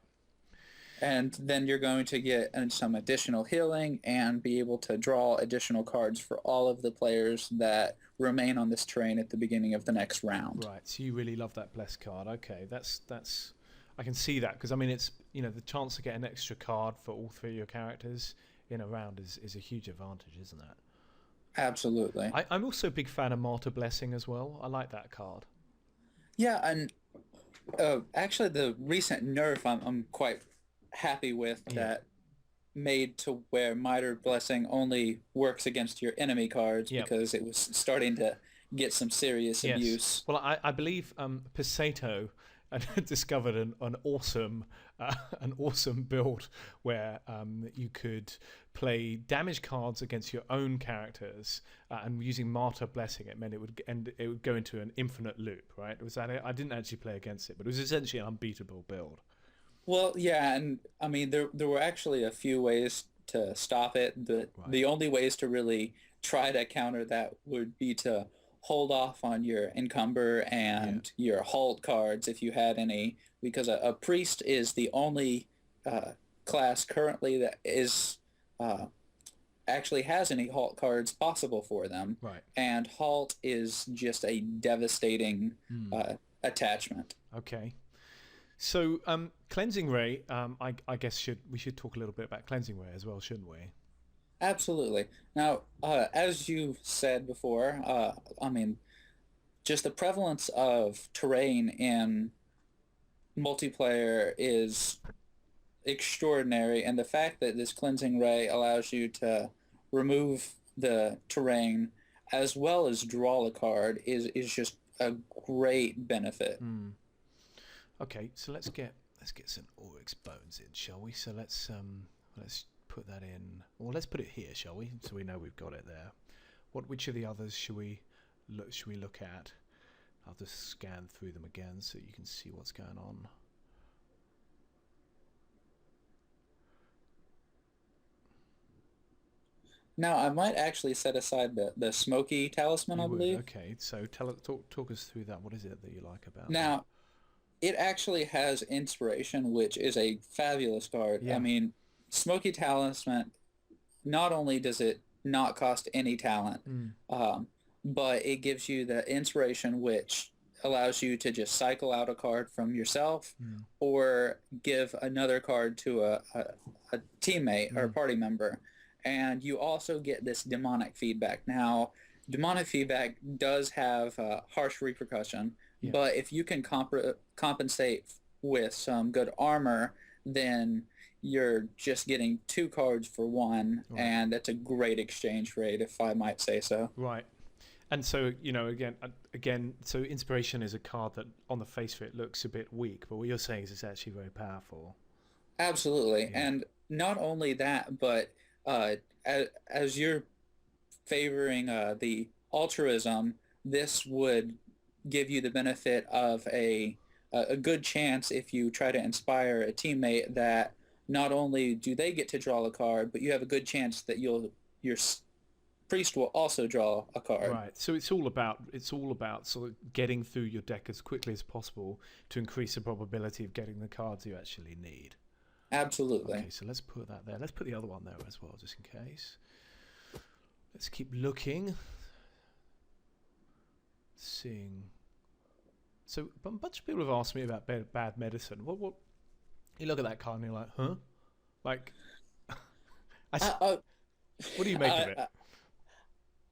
And then you're going to get some additional healing and be able to draw additional cards for all of the players that remain on this terrain at the beginning of the next round.
Right. So you really love that blessed card. Okay, that's. I can see that because I mean it's the chance to get an extra card for all three of your characters in a round is a huge advantage, isn't that?
Absolutely.
I'm also a big fan of Martyr Blessing as well. I like that card.
Yeah, and actually the recent nerf I'm quite happy with that made to where Miter Blessing only works against your enemy cards because it was starting to get some serious abuse.
Well, I believe Pesato discovered an awesome build where you could play damage cards against your own characters, and using Martyr Blessing, it meant it would go into an infinite loop. Right? Was that it? I didn't actually play against it, but it was essentially an unbeatable build.
Well, yeah, and I mean there were actually a few ways to stop it. The only ways to really try to counter that would be to hold off on your encumber and your halt cards if you had any, because a priest is the only class currently that is actually has any halt cards possible for them.
Right.
And halt is just a devastating attachment.
Okay. So, Cleansing Ray, I guess we should talk a little bit about Cleansing Ray as well, shouldn't we?
Absolutely. Now, as you said before, I mean, just the prevalence of terrain in multiplayer is extraordinary, and the fact that this Cleansing Ray allows you to remove the terrain as well as draw a card is just a great benefit.
Okay, so let's get some Oryx bones in, shall we? So let's put that in, or let's put it here, shall we? So we know we've got it there. Which of the others should we look at? I'll just scan through them again so you can see what's going on.
Now, I might actually set aside the Smoky Talisman, I believe.
Okay, so talk us through that. What is it that you like about
Now, it actually has Inspiration, which is a fabulous card.
Yeah.
I mean, Smoky Talisman, not only does it not cost any talent, but it gives you the Inspiration, which allows you to just cycle out a card from yourself or give another card to a teammate or a party member. And you also get this demonic feedback. Now, demonic feedback does have harsh repercussion, but if you can compensate with some good armor, then you're just getting 2 cards for 1, and that's a great exchange rate, if I might say so.
Right. And so, again, so Inspiration is a card that on the face of it looks a bit weak, but what you're saying is it's actually very powerful.
Absolutely. And not only that, but as you're favoring the altruism, this would give you the benefit of a good chance if you try to inspire a teammate that not only do they get to draw a card, but you have a good chance that your priest will also draw a card.
Right. So it's all about sort of getting through your deck as quickly as possible to increase the probability of getting the cards you actually need.
Absolutely.
Okay, so let's put that there. Let's put the other one there as well, just in case. Let's keep looking. Seeing. So a bunch of people have asked me about bad medicine. What? You look at that card and you're like, huh? Like, what do you make of it?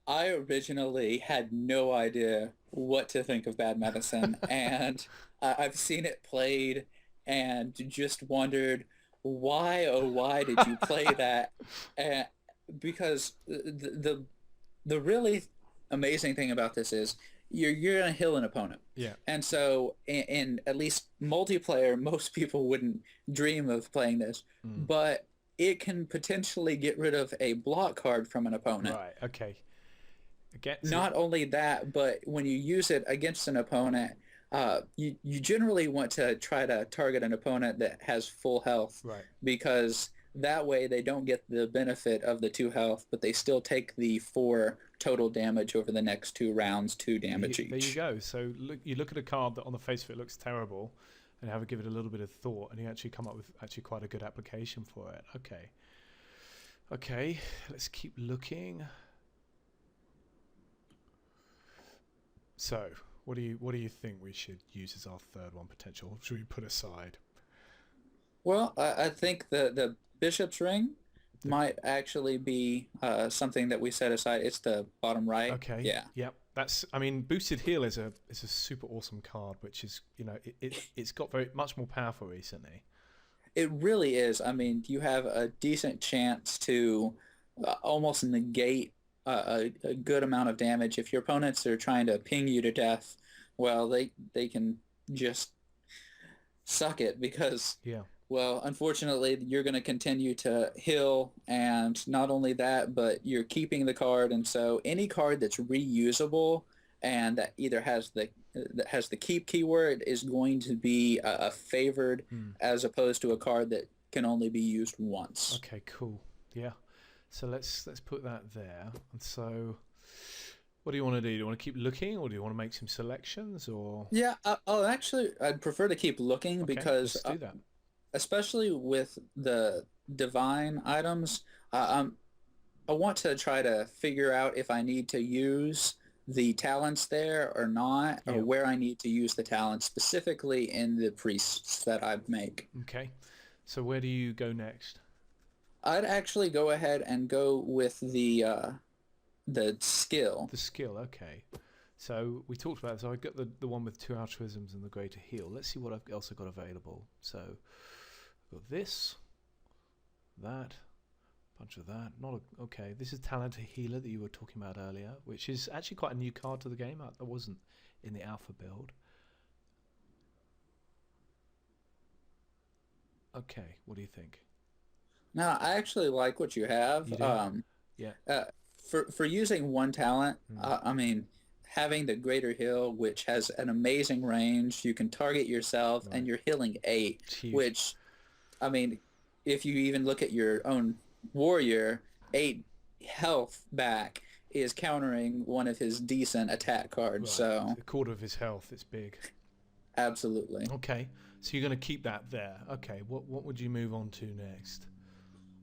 I originally had no idea what to think of bad medicine, and I've seen it played and just wondered, why, oh, why did you play that? Because the really amazing thing about this is you're going to heal an opponent.
Yeah.
And so in at least multiplayer, most people wouldn't dream of playing this, but it can potentially get rid of a block card from an opponent.
Right, okay.
Not only that, but when you use it against an opponent, you generally want to try to target an opponent that has full health,
Right.
because that way they don't get the benefit of the 2 health, but they still take the 4 total damage over the next 2 rounds, 2 damage
There you
each.
go. So you look at a card that on the face of it looks terrible, and have to give it a little bit of thought, and you actually come up with actually quite a good application for it. Okay. Okay. Let's keep looking. So, what do you think we should use as our third one potential? What should we put aside?
Well, I think the Bishop's Ring
The,
might actually be something that we set aside. It's the bottom right.
okay.
Yeah.
Yep. That's. I mean, boosted heal is a super awesome card, which is it's got very much more powerful recently.
It really is. I mean, you have a decent chance to almost negate a good amount of damage. If your opponents are trying to ping you to death, well, they can just suck it, because,
Yeah.
well, unfortunately, you're going to continue to heal, and not only that, but you're keeping the card, and so any card that's reusable and that either has the keep keyword is going to be a favored,
Hmm.
as opposed to a card that can only be used once.
Okay. Cool. Yeah. So let's put that there. And so, what do you want to do? Do you want to keep looking, or do you want to make some selections, or?
Yeah, I'd prefer to keep looking,
Okay,
because
let's do that.
especially with the divine items, I want to try to figure out if I need to use the talents there or not, or
Yeah.
where I need to use the talents specifically in the priests that I make.
Okay. So where do you go next?
I'd actually go ahead and go with the skill.
The skill. Okay. So we talked about. So I got the one with 2 altruisms and the greater heal. Let's see what I've also got available. So I've got this, that, bunch of that. Not a, okay. This is talented healer that you were talking about earlier, which is actually quite a new card to the game. That wasn't in the alpha build. Okay. What do you think?
Now, I actually like what you have.
You do? Yeah.
Uh, for using one talent,
Mm.
I mean, having the Greater Heal, which has an amazing range, you can target yourself, and
Right.
you're healing 8,
It's huge.
which, I mean, if you even look at your own warrior, 8 health back is countering one of his decent attack cards.
Right.
So,
A quarter of his health. It's big.
absolutely.
Okay. So you're going to keep that there. Okay. What would you move on to next?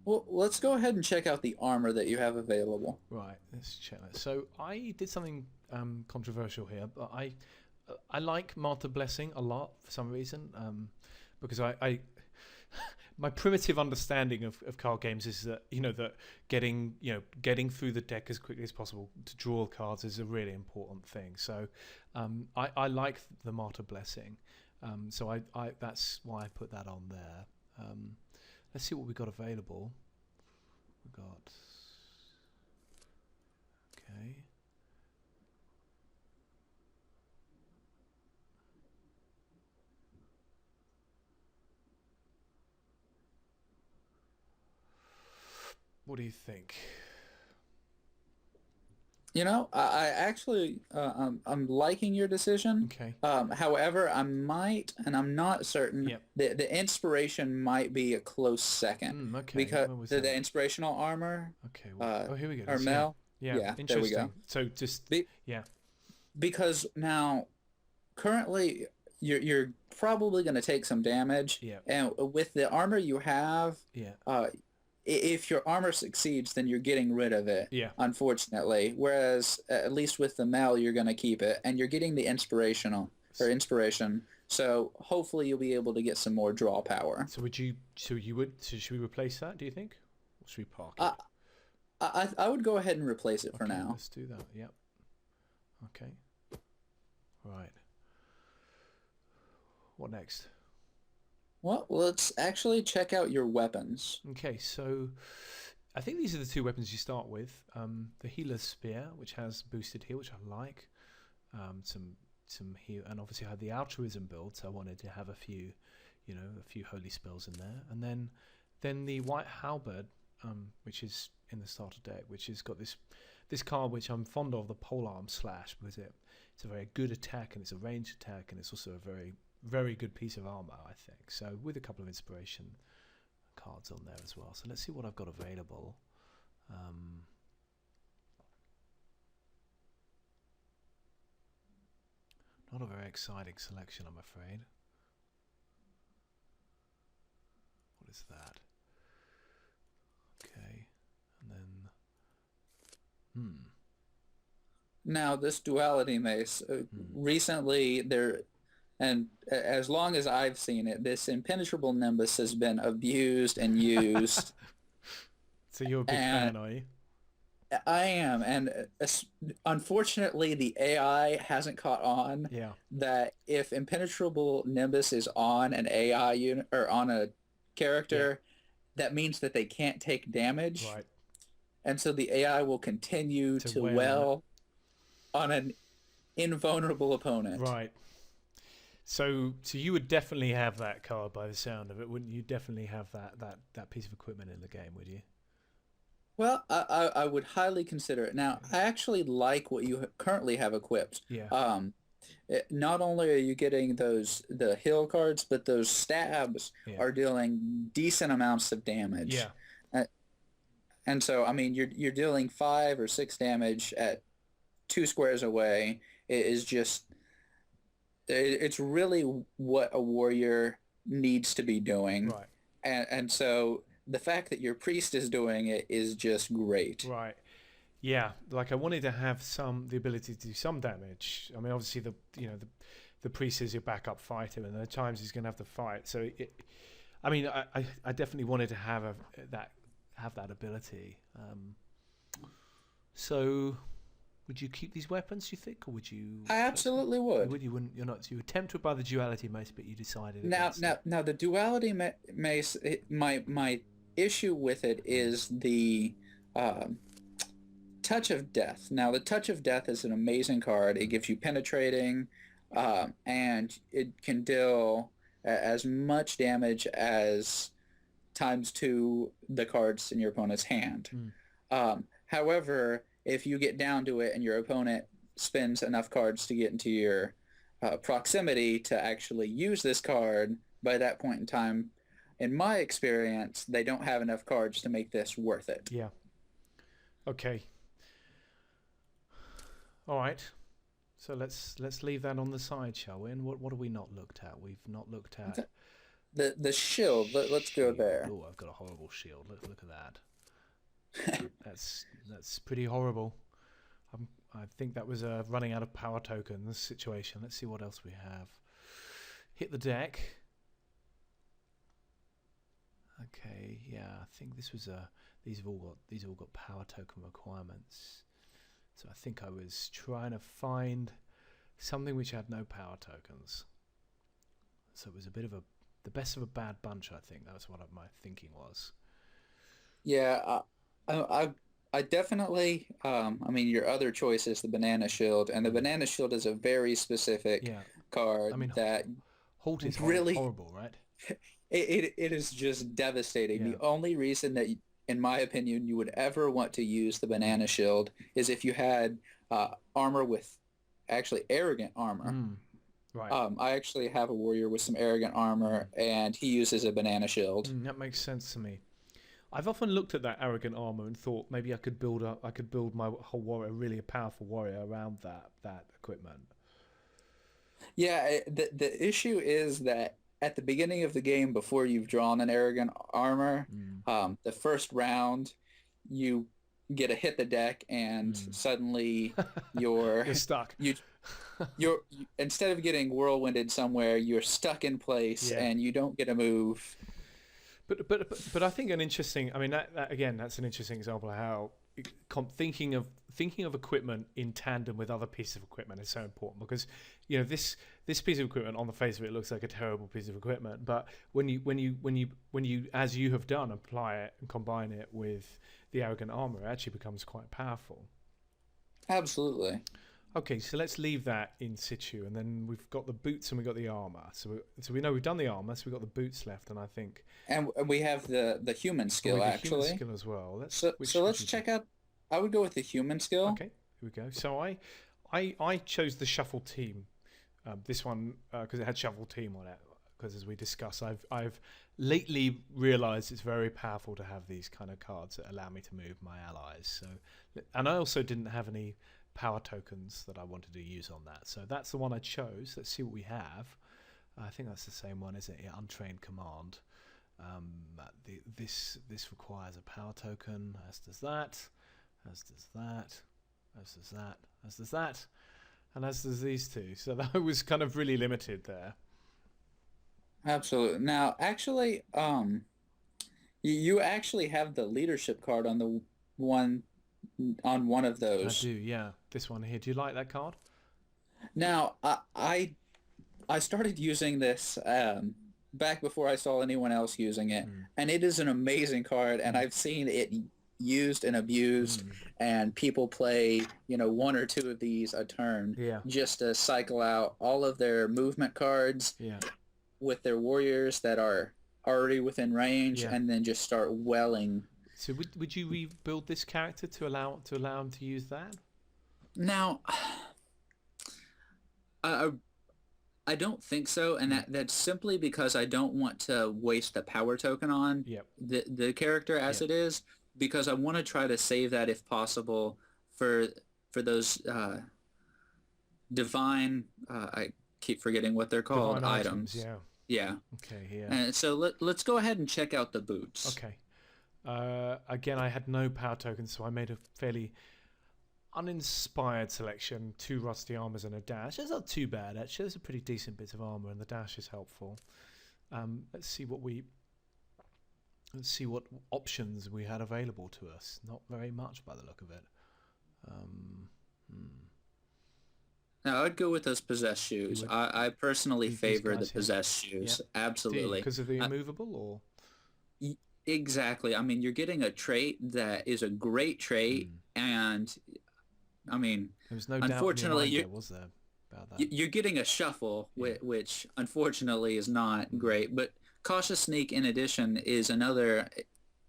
Well, let's go ahead and check out the armor that you have available.
Right, let's check that. So I did something controversial here, but I like Martyr Blessing a lot for some reason, because I my primitive understanding of card games is that that getting through the deck as quickly as possible to draw cards is a really important thing. So I like the Martyr Blessing, so I that's why I put that on there. Let's see what we got available. We got okay. What do you think?
I actually I'm liking your decision.
Okay.
However, I'm not certain.
Yep.
The inspiration might be a close second,
Okay.
because
Where was
the
that?
inspirational armor,
Okay. Well, oh, here we go.
or
Yeah.
Mel.
Yeah.
Yeah, there we go.
Interesting. So just
Be,
yeah.
because now, currently, you're probably going to take some damage,
Yeah.
and with the armor you have,
Yeah.
if your armor succeeds, then you're getting rid of it,
Yeah.
unfortunately. Whereas, at least with the Mel, you're going to keep it, and you're getting the inspiration. So hopefully you'll be able to get some more draw power.
So would you? So you would? So should we replace that? Do you think? Or should we park it?
I would go ahead and replace it for
Okay,
now.
let's do that. Yep. Okay. Right. What next?
Well, let's actually check out your weapons.
Okay, so I think these are the 2 weapons you start with. The Healer's Spear, which has boosted heal, which I like. Some heal, and obviously I had the altruism build, so I wanted to have a few holy spells in there. And then the White Halberd, which is in the starter deck, which has got this card which I'm fond of, the Polearm Slash, because it's a very good attack, and it's a ranged attack, and it's also a very, very good piece of armor, I think. So with a couple of inspiration cards on there as well. So let's see what I've got available. Not a very exciting selection, I'm afraid. What is that? Okay, and then
Now, this duality mace, recently there, and as long as I've seen it, this impenetrable nimbus has been abused and used.
So you're a big fan, are you?
I am, and unfortunately, the AI hasn't caught on
Yeah.
that if impenetrable nimbus is on an AI unit or on a character, that means that they can't take damage.
Right.
And so the AI will continue to wail on an invulnerable opponent.
Right. So you would definitely have that card by the sound of it, wouldn't you? Definitely have that piece of equipment in the game, would you?
Well, I would highly consider it. Now, I actually like what you currently have equipped.
Yeah.
Not only are you getting the heal cards, but those stabs are dealing decent amounts of damage.
Yeah.
And so, I mean, you're dealing 5 or 6 damage at 2 squares away. It is just, it's really what a warrior needs to be doing.
Right.
And so the fact that your priest is doing it is just great.
Right. Yeah. Like I wanted to have the ability to do some damage. I mean, obviously the priest is your backup fighter, and at times he's going to have to fight. So I definitely wanted to have that ability. So would you keep these weapons, you think, or would you?
I absolutely would.
You wouldn't. You're not. You were tempted by the duality mace, but you decided.
Now the duality mace. My issue with it is the touch of death. Now the touch of death is an amazing card. It gives you penetrating, and it can deal as much damage as ×2 the cards in your opponent's hand. However, if you get down to it and your opponent spends enough cards to get into your proximity to actually use this card, by that point in time, in my experience, they don't have enough cards to make this worth it.
Yeah. Okay. All right. So let's leave that on the side, shall we? And what have we not looked at? We've not looked at
the shield. Let's go there.
Oh, I've got a horrible shield. Look at that. That's pretty horrible. I think that was a running out of power tokens situation. Let's see what else we have. Hit the deck. Okay, yeah, I think this was these have all got power token requirements. So I think I was trying to find something which had no power tokens. So it was a bit of the best of a bad bunch, I think. That was what my thinking was.
Yeah, I definitely, I mean, your other choice is the banana shield, and the banana shield is a very specific card.
I mean,
that
Halt is
really
horrible, right?
It is just devastating.
Yeah.
The only reason that, in my opinion, you would ever want to use the banana shield is if you had armor with actually arrogant armor.
Right.
I actually have a warrior with some arrogant armor, and he uses a banana shield.
That makes sense to me. I've often looked at that arrogant armor and thought maybe I could build my whole warrior, really a powerful warrior around that equipment.
Yeah, the issue is that at the beginning of the game, before you've drawn an arrogant armor, the first round, you get a hit the deck, and suddenly you're
stuck.
You're instead of getting whirlwinded somewhere, you're stuck in place, and you don't get a move.
But I think an interesting. I mean, that again, that's an interesting example of how thinking of equipment in tandem with other pieces of equipment is so important, because this piece of equipment on the face of it looks like a terrible piece of equipment, but when you as you have done, apply it and combine it with the arrogant armor, it actually becomes quite powerful.
Absolutely.
Okay, so let's leave that in situ, and then we've got the boots and we've got the armor. So we know we've done the armor, so we've got the boots left, and I think...
And we have the human skill, actually.
Human skill as well.
So let's check out... I would go with the human skill.
Okay, here we go. So I chose the shuffle team. This one because it had shuffle team on it. Because as we discussed, I've lately realised it's very powerful to have these kind of cards that allow me to move my allies. So, and I also didn't have any power tokens that I wanted to use on that. So that's the one I chose. Let's see what we have. I think that's the same one, isn't it? Yeah, untrained command. This requires a power token, as does that, as does that, as does that, as does that, and as does these two. So that was kind of really limited there.
Absolutely. Now, actually, you actually have the leadership card on the one on one of
I
those.
do, yeah. This one here. Do you like that card?
Now, I started using this back before I saw anyone else using it, and it is an amazing card, and I've seen it used and abused, and people play, one or two of these a turn
Yeah.
just to cycle out all of their movement cards
Yeah.
with their warriors that are already within range,
Yeah.
and then just start welling.
So would you rebuild this character to allow him to use that?
Now, I don't think so, and that's simply because I don't want to waste the power token on
Yep.
the character as it is, because I want to try to save that if possible for those divine. I keep forgetting what they're called.
Divine items. Yeah.
Yeah.
Okay. Yeah.
And so let's go ahead and check out the boots.
Okay. Again, I had no power tokens, so I made a fairly uninspired selection. 2 rusty armors and a dash. That's not too bad, actually. There's a pretty decent bit of armor, and the dash is helpful. Let's see what options we had available to us. Not very much by the look of it.
Now, I'd go with those possessed shoes. I personally favor the possessed shoes. Yeah. Absolutely.
Because of the immovable, or?
Exactly. I mean, you're getting a trait that is a great trait, and I mean,
there was no
unfortunately,
doubt was there about that?
You're getting a shuffle, which unfortunately is not great. But cautious sneak, in addition, is another,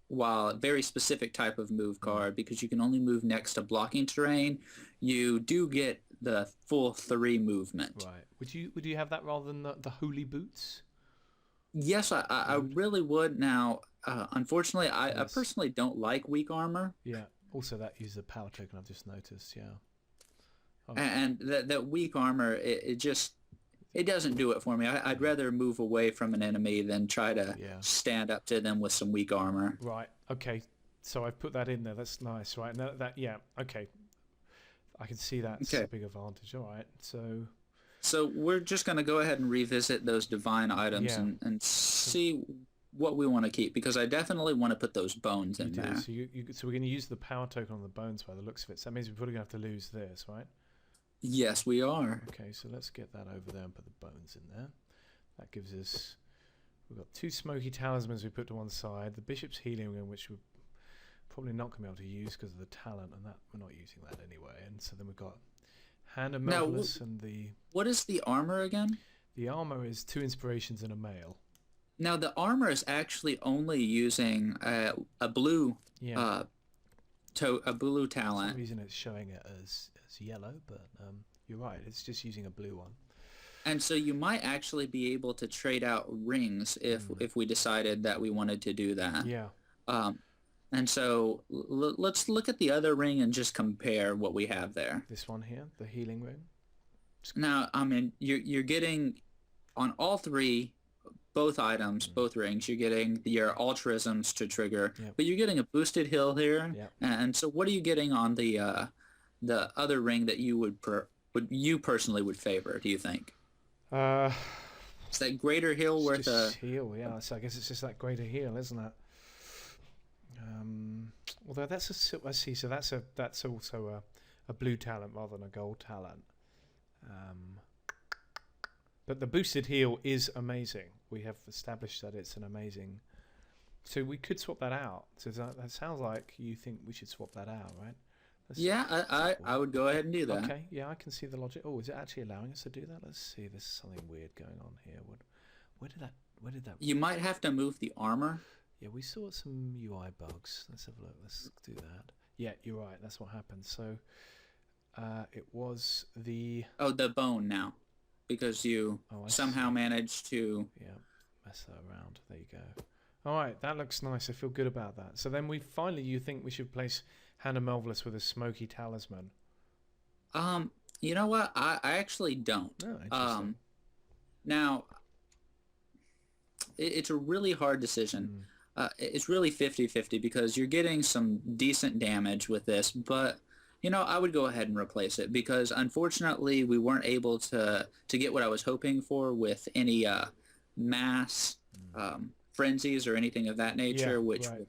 while very specific type of move card, because you can only move next to blocking terrain. You do get the full 3 movement.
Right. Would you have that rather than the holy boots?
Yes, I really would. Now, unfortunately, I personally don't like weak armor.
Yeah. Also, that uses a power token. I've just noticed. Yeah.
Oh. And that weak armor, it doesn't do it for me. I'd rather move away from an enemy than try to stand up to them with some weak armor.
Right. Okay. So I've put that in there. That's nice. Right. Now that yeah. Okay. I can see that's a big advantage. All right. So
we're just going to go ahead and revisit those divine items and see what we want to keep, because I definitely want to put those bones in there.
So we're going to use the power token on the bones by the looks of it. So that means we're probably going to have to lose this, right?
Yes, we are.
Okay, so let's get that over there and put the bones in there. That gives us... We've got 2 smoky talismans we put to one side. The bishop's healing ring, which we're probably not going to be able to use because of the talent, and that we're not using that anyway. And so then we've got Hand of Melvillus and the...
What is the armor again?
The armor is 2 inspirations and a mail.
Now, the armor is actually only using a blue a blue talent.
For some reason it's showing it as yellow, but you're right, it's just using a blue one.
And so you might actually be able to trade out rings if we decided that we wanted to do that.
Yeah.
And so let's look at the other ring and just compare what we have there.
This one here, the healing ring.
Now, I mean, you're getting on all 3, both items, both rings, you're getting your altruisms to trigger, but you're getting a boosted heal here. And so what are you getting on the other ring that you you personally would favor, do you think? Is that greater heal worth a...
heal, yeah. So I guess it's just that greater heal, isn't it? Although that's I see. So that's also a blue talent rather than a gold talent. But the boosted heal is amazing. We have established that it's an amazing. So we could swap that out. So that sounds like you think we should swap that out, right?
I would go ahead and do that.
Okay, yeah, I can see the logic. Oh, is it actually allowing us to do that? Let's see. There's something weird going on here. Where did that?
You might have to move the armor.
Yeah, we saw some UI bugs. Let's have a look. Let's do that. Yeah, you're right. That's what happened. So It was the...
Oh, the bone now, because you
Oh, I
somehow
see.
managed to.
Yeah, mess that around. There you go. All right, that looks nice. I feel good about that. So then you think we should place Hannah Melvillus with a smoky talisman?
Um, you know what? I actually don't.
Oh, interesting.
Now it's a really hard decision.
Mm.
It's really 50-50 because you're getting some decent damage with this, but I would go ahead and replace it because unfortunately we weren't able to get what I was hoping for with any mass
Mm.
frenzies or anything of that
Yeah,
nature, which
right.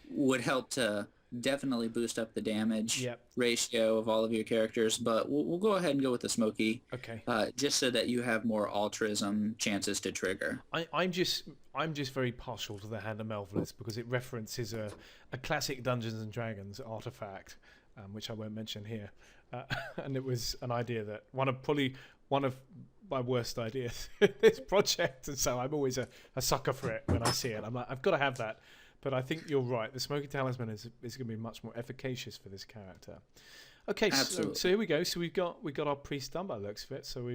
would help to definitely boost up the damage
Yep.
ratio of all of your characters. But we'll go ahead and go with the smoky,
Okay.
just so that you have more altruism chances to trigger.
I'm just very partial to the Hand of Melvillus because it references a classic Dungeons and Dragons artifact, which I won't mention here, and it was an idea that probably one of my worst ideas in this project, and so I'm always a sucker for it when I see it. I'm like, I've got to have that. But I think you're right. The Smoky Talisman is going to be much more efficacious for this character. Okay, so
Absolutely.
here we go. So we got our priest done by the looks of it. So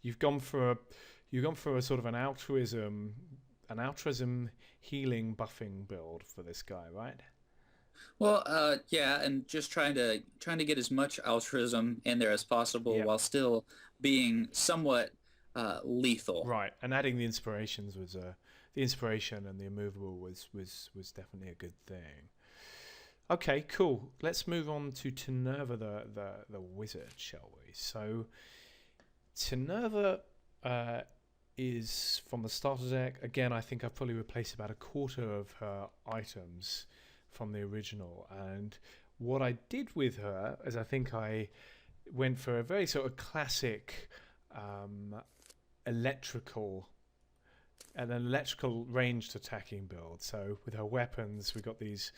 you've gone for a sort of an altruism healing buffing build for this guy, right?
Well, yeah, and just trying to get as much altruism in there as possible
Yep.
while still being somewhat lethal.
Right. And adding the inspiration and the immovable was definitely a good thing. Okay, cool. Let's move on to Tinerva the wizard, shall we? So Tinerva is from the starter deck. Again, I think I've probably replaced about a quarter of her items from the original. And what I did with her is I think I went for a very sort of classic um, electrical an electrical ranged attacking build. So with her weapons, we got these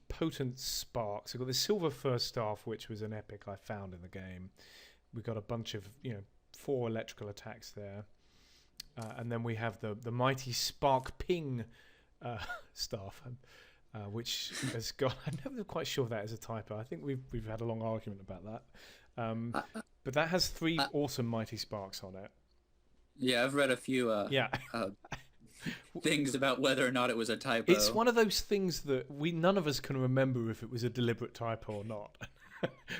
potent sparks. We got the silver first staff, which was an epic I found in the game. We got a bunch of 4 electrical attacks there. And then we have the mighty Spark Ping staff, which has got. I'm never quite sure if that is a typo. I think we've had a long argument about that.
Uh,
But that has 3
uh,
awesome mighty sparks on it.
yeah, I've read a few
Yeah,
uh, things about whether or not it was a
it's
typo.
one of those things that none of us can remember if it was a deliberate typo or not.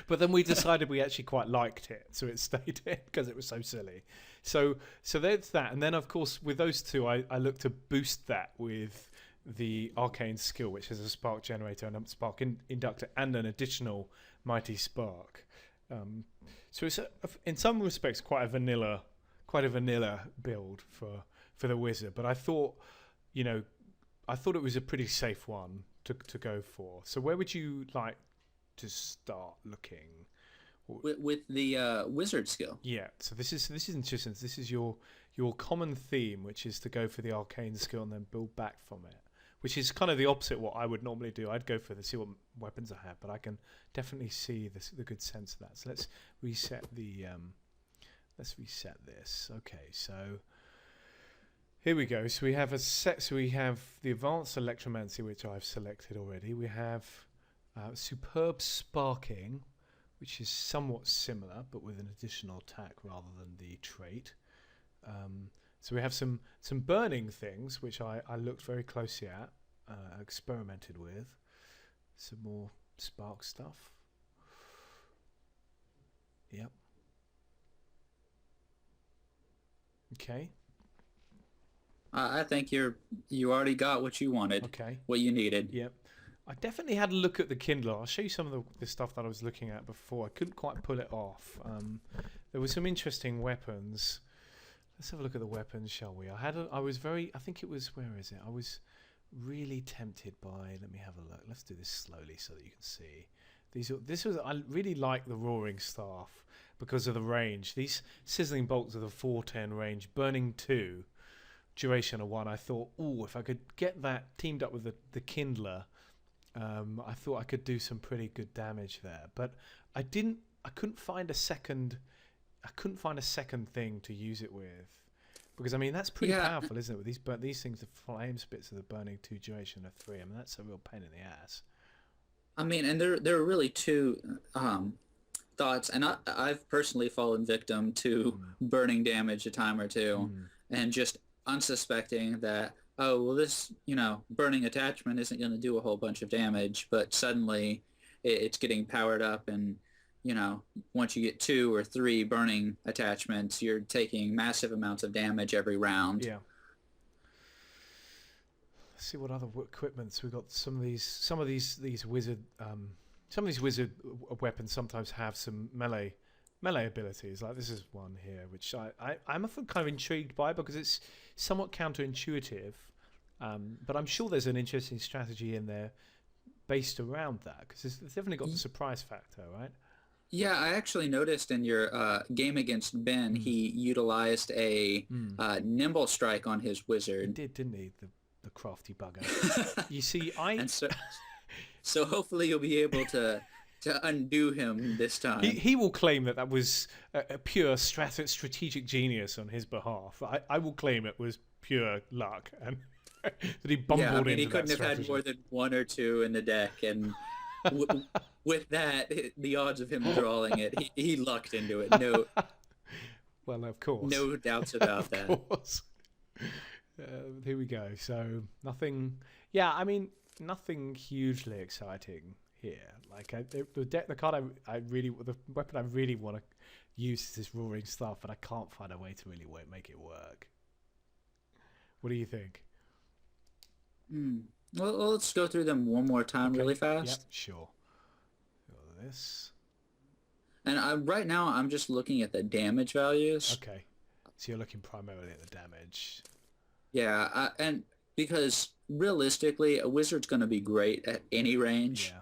But then we decided we actually quite liked it, so it stayed in because it was so silly. So there's that, and then of course with those two, I look to boost that with the arcane skill, which is a spark generator and a spark inductor, and an additional mighty spark. So it's in some respects quite a vanilla build for the wizard. But I thought, I thought it was a pretty safe one to go for. So where would you like to start looking?
With the wizard skill.
Yeah, so this is interesting. This is your common theme, which is to go for the arcane skill and then build back from it, which is kind of the opposite of what I would normally do. I'd go for see what weapons I have, but I can definitely see the good sense of that. So let's reset this. Okay, so here we go. So we have a set. So we have the advanced electromancy, which I've selected already. We have superb sparking, which is somewhat similar, but with an additional attack rather than the trait. So we have some burning things, which I looked very closely at, experimented with. Some more spark stuff. Yep. Okay.
I think you already got what you wanted,
Okay.
what you needed.
Yep. I definitely had a look at the Kindle. I'll show you some of the stuff that I was looking at before. I couldn't quite pull it off. There were some interesting weapons. Let's have a look at the weapons, shall we? I think it was, where is it? I was really tempted by, let me have a look. Let's do this slowly so that you can see. I really like the Roaring Staff because of the range. These Sizzling Bolts of the 410 range, burning 2, duration of 1. I thought, if I could get that teamed up with the Kindler, I thought I could do some pretty good damage there. But I couldn't find a second thing to use it with, because I mean that's pretty
Yeah,
powerful, isn't it? With these things, the flame spits of the burning 2 duration of 3. I mean that's a real pain in the ass.
I mean, and there are really two thoughts, and I've personally fallen victim to
Mm.
burning damage a time or two,
Mm.
and just unsuspecting that, oh, well, this, burning attachment isn't going to do a whole bunch of damage, but suddenly it's getting powered up, and, once you get two or three burning attachments, you're taking massive amounts of damage every round.
Yeah. Let's see what other equipments we got. Some of these wizard weapons sometimes have some melee abilities. Like this is one here, which I'm often kind of intrigued by because it's somewhat counterintuitive. But I'm sure there's an interesting strategy in there based around that because it's definitely got the surprise factor, right?
Yeah, I actually noticed in your game against Ben,
Mm.
he utilized a
Mm.
nimble strike on his
He
wizard.
did, didn't he? The crafty bugger. You see, I
And so hopefully you'll be able to undo him this time.
he will claim that was a pure strategic genius on his behalf. I will claim it was pure luck and that he
Yeah, I
bumbled
mean, he
into that
couldn't have had
strategy.
more than one or two in the deck, and with that, the odds of him drawing it, he lucked into it. No,
Well, of course.
no doubts about
Of
that.
course. Here we go. So nothing. Yeah, I mean nothing hugely exciting here. Like the card the weapon I really want to use is this roaring stuff, but I can't find a way to really make it work. What do you think?
Hmm. Well, let's go through them one more time
Okay.
really
Yep,
fast.
sure. Got this.
And right now, I'm just looking at the damage values.
Okay. So you're looking primarily at the damage.
Yeah, and because realistically, a wizard's going to be great at any range.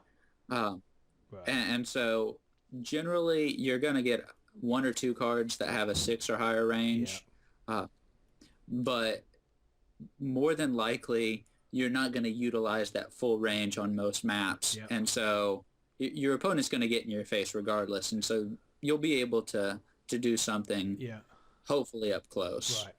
Yeah.
Um,
Right.
and so generally, you're going to get one or two cards that have a 6 or higher
Yeah.
range. But more than likely, you're not going to utilize that full range on most maps.
Yeah.
And so your opponent's going to get in your face regardless. And so you'll be able to do something,
Yeah.
hopefully up close.
Right.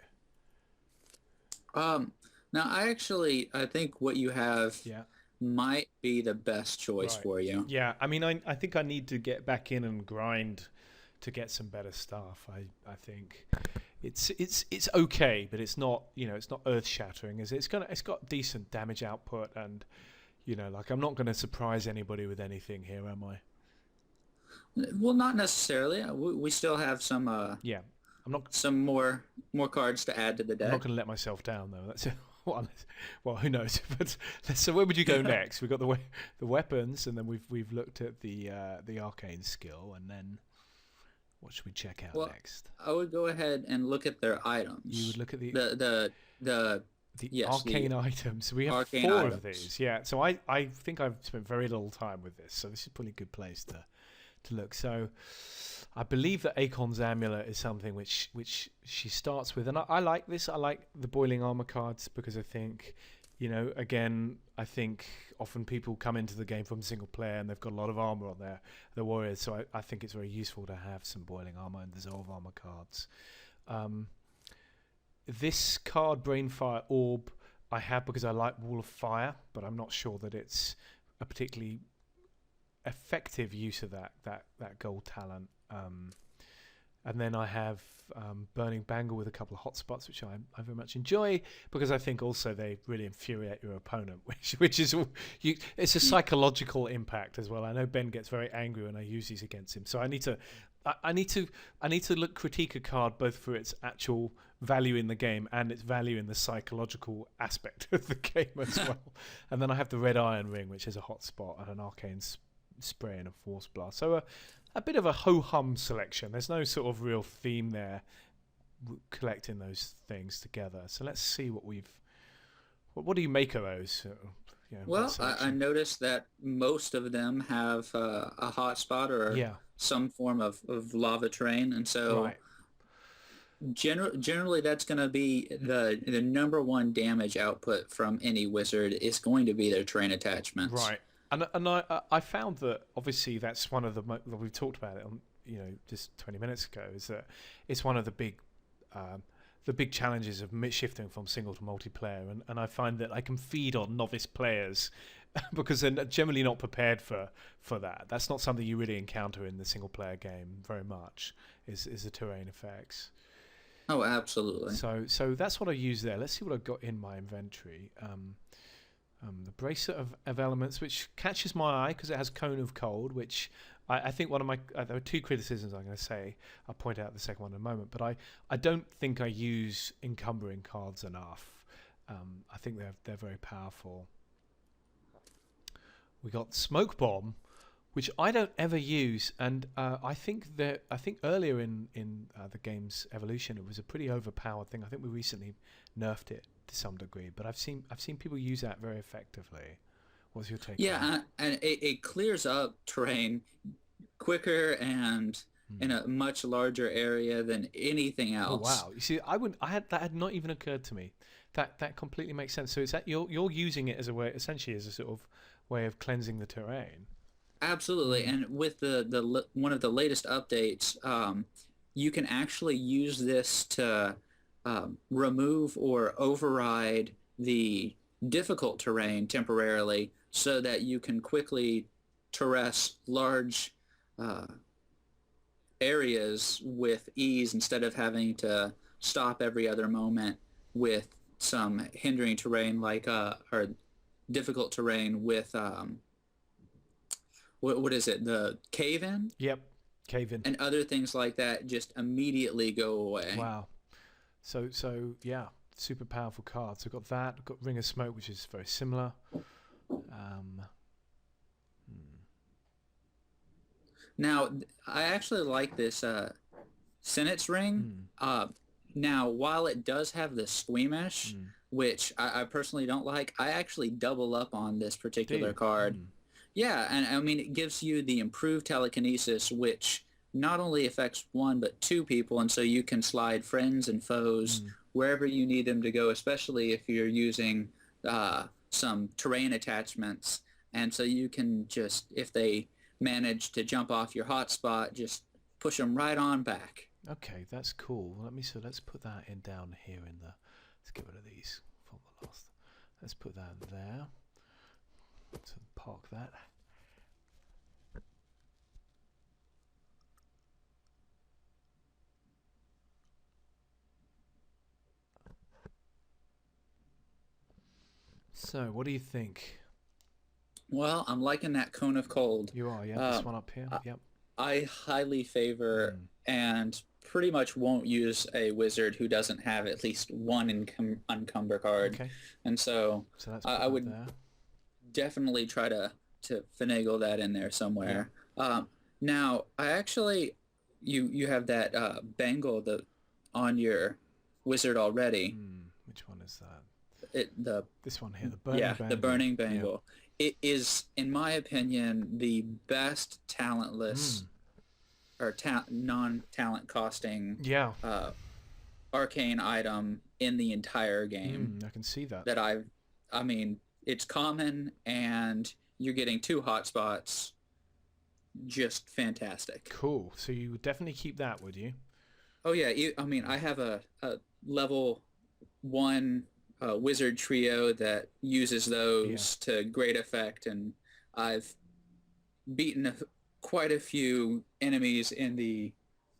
Now, I think what you have
Yeah.
might be the best choice
Right.
for you.
Yeah, I mean, I think I need to get back in and grind to get some better stuff. I think it's okay, but it's not it's not earth shattering. It's got decent damage output, and like I'm not going to surprise anybody with anything here, am I?
Well, not necessarily. We still have some
Yeah, I'm not.
some more cards to add to the
I'm
deck.
not going to let myself down though. That's one. Well, who knows? But so where would you go next? We've got the weapons, and then we've looked at the arcane skill, and then what should we check out
Well,
next?
I would go ahead and look at their items.
You would look at
The yes, the
arcane items. We have
arcane
4 of
items.
these. Yeah. So I think I've spent very little time with this. So this is probably a good place to look. So I believe that Akon's Amulet is something which she starts with, and I like this. I like the boiling armor cards because I think, again, I think often people come into the game from single player and they've got a lot of armor on their warriors. So I think it's very useful to have some boiling armor and dissolve armor cards. This card, Brainfire Orb, I have because I like Wall of Fire, but I'm not sure that it's a particularly effective use of that gold talent. And then I have Burning Bangle with a couple of hotspots, which I very much enjoy because I think also they really infuriate your opponent, which is it's a psychological impact as well. I know Ben gets very angry when I use these against him, so I need to critique a card both for its actual value in the game and its value in the psychological aspect of the game as well. And then I have the Red Iron Ring, which is a hotspot and an arcane spray and a force blast. So a bit of a ho-hum selection. There's no sort of real theme there collecting those things together. So let's see what do you make of those?
Well, I noticed that most of them have a hotspot or some form of lava train, and so
Right.
generally that's going to be the number one damage output from any wizard is going to be their train attachments.
Right. And I found that obviously that's one of we've talked about it on just 20 minutes ago, is that it's one of the big challenges of shifting from single to multiplayer, and I find that I can feed on novice players because they're generally not prepared for that. That's not something you really encounter in the single player game very much. Is the terrain effects.
Oh, absolutely.
So that's what I use there. Let's see what I've got in my inventory. The bracelet of elements, which catches my eye because it has cone of cold, which I think one of my there are two criticisms I'm going to say. I'll point out the second one in a moment, but I don't think I use encumbering cards enough. I think they're very powerful. We got smoke bomb, which I don't ever use, and I think earlier in the game's evolution it was a pretty overpowered thing. I think we recently nerfed it to some degree, but I've seen people use that very effectively. What's your take?
Yeah, and it clears up terrain quicker and in a much larger area than anything else.
Oh wow! You see, that had not even occurred to me. That completely makes sense. So it's that you're using it as a way, essentially as a sort of way of cleansing the terrain.
Absolutely, and with the one of the latest updates, you can actually use this to remove or override the difficult terrain temporarily, so that you can quickly terrace large areas with ease instead of having to stop every other moment with some hindering terrain like or difficult terrain with what is it, the cave-in?
Yep, cave-in.
And other things like that just immediately go away.
Wow. So yeah, super powerful cards. I've got that. I've got Ring of Smoke, which is very similar.
Now, I actually like this Senate's Ring. Now, while it does have the squeamish, which I personally don't like, I actually double up on this particular card. Yeah, and I mean, it gives you the improved telekinesis, which not only affects one, but two people, and so you can slide friends and foes wherever you need them to go, especially if you're using some terrain attachments. And so you can just, if they manage to jump off your hotspot, just push them right on back.
Okay, that's cool. Let's put that in down here in the. Let's get rid of these. Let's put that in there. So park that. So, what do you think?
Well, I'm liking that cone of cold.
You are, yeah. This one up here. Yep.
I highly favor and pretty much won't use a wizard who doesn't have at least one uncumber card.
Okay.
And so I would
there.
definitely try to finagle that in there somewhere. Yeah. Now, I actually, you have that bangle on your wizard already.
Which one is that?
This
one here, the burning bangle.
Yeah, the burning bangle. Yeah. It is, in my opinion, the best talentless or non-talent costing arcane item in the entire game.
I can see that.
I mean, it's common, and you're getting 2 hotspots. Just fantastic.
Cool. So you would definitely keep that, would you?
Oh yeah. I mean, I have a level 1 wizard trio that uses those to great effect, and I've beaten quite a few enemies in the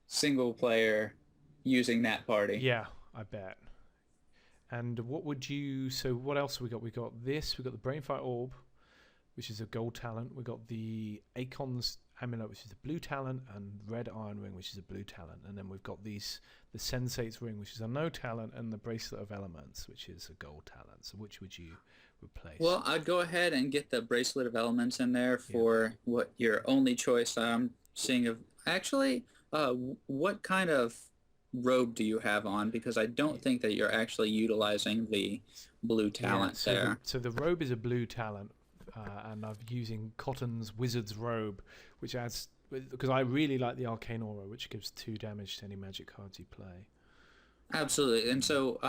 single player using that party.
Yeah, I bet. And what else have we got? We got this, we got the Brainfire Orb, which is a gold talent. We got the Akon's Amulet, which is the blue talent, and Red Iron Ring, which is a blue talent. And then we've got the Sensate's Ring, which is a no talent, and the Bracelet of Elements, which is a gold talent. So which would you replace?
Well, I'd go ahead and get the Bracelet of Elements in there for what your only choice I'm seeing of. Actually, what kind of robe do you have on? Because I don't think that you're actually utilizing the blue talent there.
So the robe is a blue talent. And I'm using Cotton's Wizard's Robe, which adds, because I really like the Arcane Aura, which gives 2 damage to any magic cards you play.
Absolutely. And so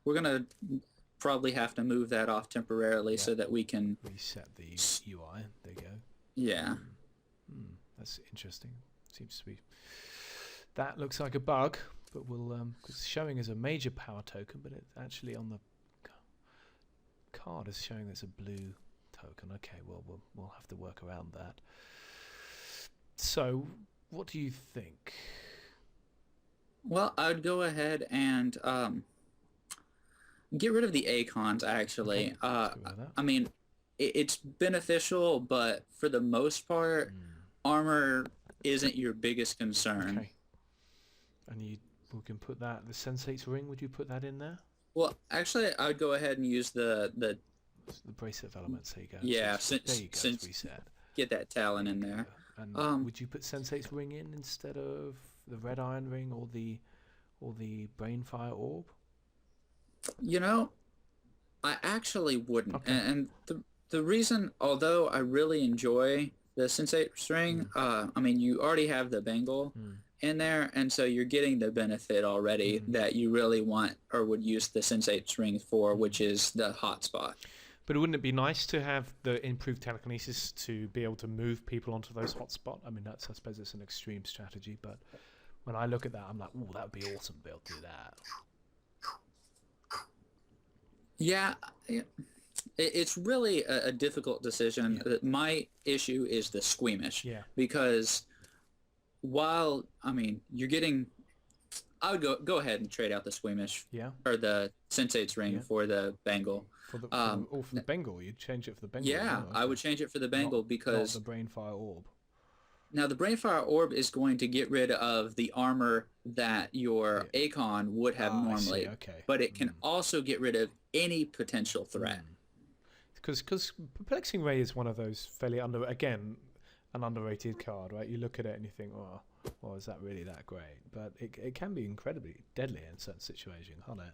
we're going to probably have to move that off temporarily so that we can
reset the UI. There you go.
Yeah.
That's interesting. Seems to be. That looks like a bug, but it's showing as a major power token, but it's actually on the card is showing there's a blue token. Okay, well, we'll have to work around that. So, what do you think?
Well, I would go ahead and get rid of the Acons, actually.
Okay, let's go with that.
I mean, it's beneficial, but for the most part, armor isn't your biggest concern.
Okay. And we can put that, the Sensate's Ring, would you put that in there?
Well, actually, I would go ahead and use the
bracelet of elements, there you go.
Yeah,
there you go, it's reset.
Get that Talon in there.
And would you put Sensate's Ring in instead of the Red Iron Ring or the Brainfire Orb?
You know, I actually wouldn't.
Okay.
And the reason, although I really enjoy the Sensate's Ring, I mean, you already have the Bengal in there, and so you're getting the benefit already that you really want or would use the Sensate's Ring for, which is the hotspot.
But wouldn't it be nice to have the improved telekinesis to be able to move people onto those hotspots? I mean, I suppose it's an extreme strategy, but when I look at that, I'm like, ooh, that would be awesome to be able to do that.
Yeah, it's really a difficult decision. Yeah. My issue is the squeamish.
Yeah.
Because while, I mean, you're getting... I would go ahead and trade out the squeamish.
Yeah.
Or the Sensate's Ring for the Bengal.
For the Bengal, you'd change it for the Bengal.
Yeah, I would change it for the Bengal because...
Not the Brainfire Orb.
Now, the Brainfire Orb is going to get rid of the armor that your Acon would have normally.
Okay.
But it can also get rid of any potential threat.
Because Perplexing Ray is one of those fairly an underrated card, right? You look at it and you think, oh, well, is that really that great? But it can be incredibly deadly in certain situations, can't it?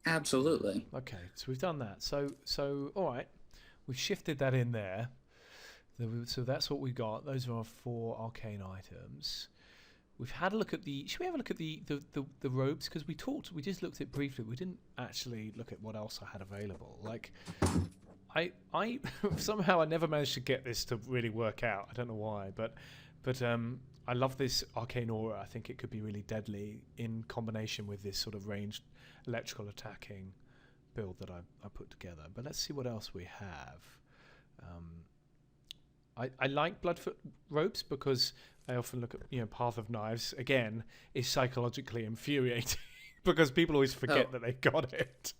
Absolutely.
Okay, so we've done that. So all right, we've shifted that in there. So that's what we got. Those are our 4 arcane items. We've had a look at the... Should we have a look at the robes? Because we just looked at it briefly. We didn't actually look at what else I had available. Like, I somehow I never managed to get this to really work out. I don't know why, but I love this arcane aura. I think it could be really deadly in combination with this sort of ranged electrical attacking build that I put together. But let's see what else we have. I like Bloodfoot robes because I often look at, Path of Knives, again, is psychologically infuriating because people always forget that they got it.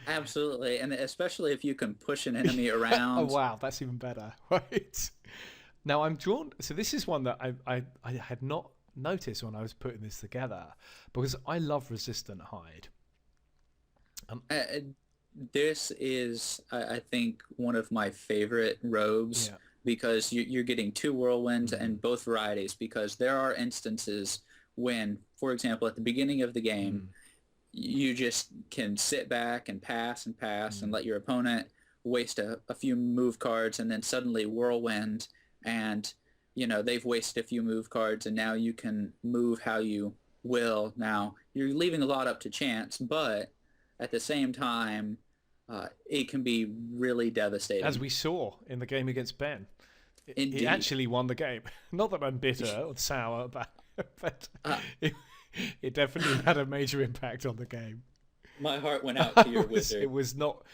Absolutely, and especially if you can push an enemy around.
Oh, wow, that's even better, right? Now, I'm drawn... So this is one that I had not noticed when I was putting this together because I love Resistant Hide.
This is, I think, one of my favorite robes. Yeah. Because you're getting 2 whirlwinds and both varieties, because there are instances when, for example, at the beginning of the game, you just can sit back and pass and let your opponent waste a few move cards, and then suddenly whirlwind, and they've wasted a few move cards, and now you can move how you will. Now, you're leaving a lot up to chance, but at the same time... it can be really devastating.
As we saw in the game against Ben.
Indeed.
He actually won the game. Not that I'm bitter or sour about it, but it definitely had a major impact on the game.
My heart went out to your wizard.
It was not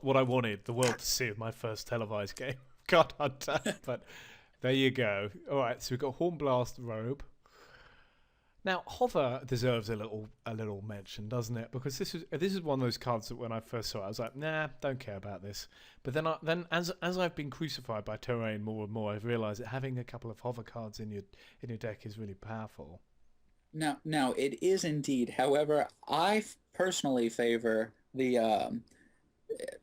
what I wanted the world to see with my first televised game, God Hunter. But there you go. All right, so we've got Hornblast Robe. Now, Hover deserves a little mention, doesn't it? Because this is one of those cards that when I first saw it, I was like, nah, don't care about this. But then as I've been crucified by terrain more and more, I've realised that having a couple of Hover cards in your deck is really powerful.
Now it is indeed. However, I personally favor the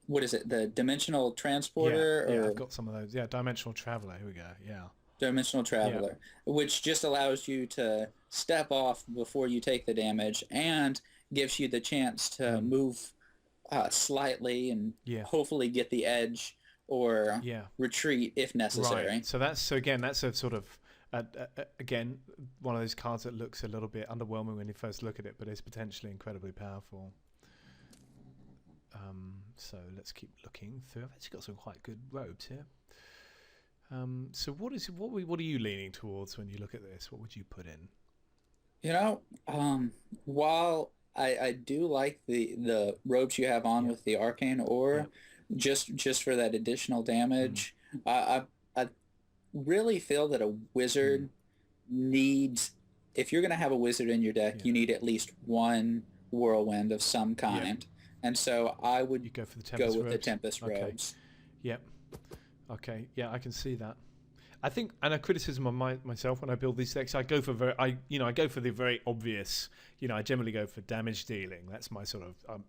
what is it? The Dimensional Transporter?
Yeah, I've got some of those. Yeah, Dimensional Traveler. Here we go. Yeah.
Dimensional Traveler, which just allows you to step off before you take the damage and gives you the chance to move slightly and hopefully get the edge or retreat if necessary.
Right. So again, that's a sort of again one of those cards that looks a little bit underwhelming when you first look at it, but is potentially incredibly powerful. So let's keep looking through. I've actually got some quite good robes here. So what are you leaning towards when you look at this? What would you put in?
While I do like the robes you have on with the Arcane Ore, just for that additional damage. I really feel that a
Mm.
wizard needs, if you're going to have a wizard in your deck,
Yeah.
you need at least one whirlwind of some
Yep.
kind. And so I would
You go for the
go
Tempest
with the
Robes.
Tempest
Okay.
Robes.
Yep. Okay. Yeah, I can see that. I think, and a criticism of myself when I build these decks, I go for I go for the very obvious. I generally go for damage dealing. That's my sort of.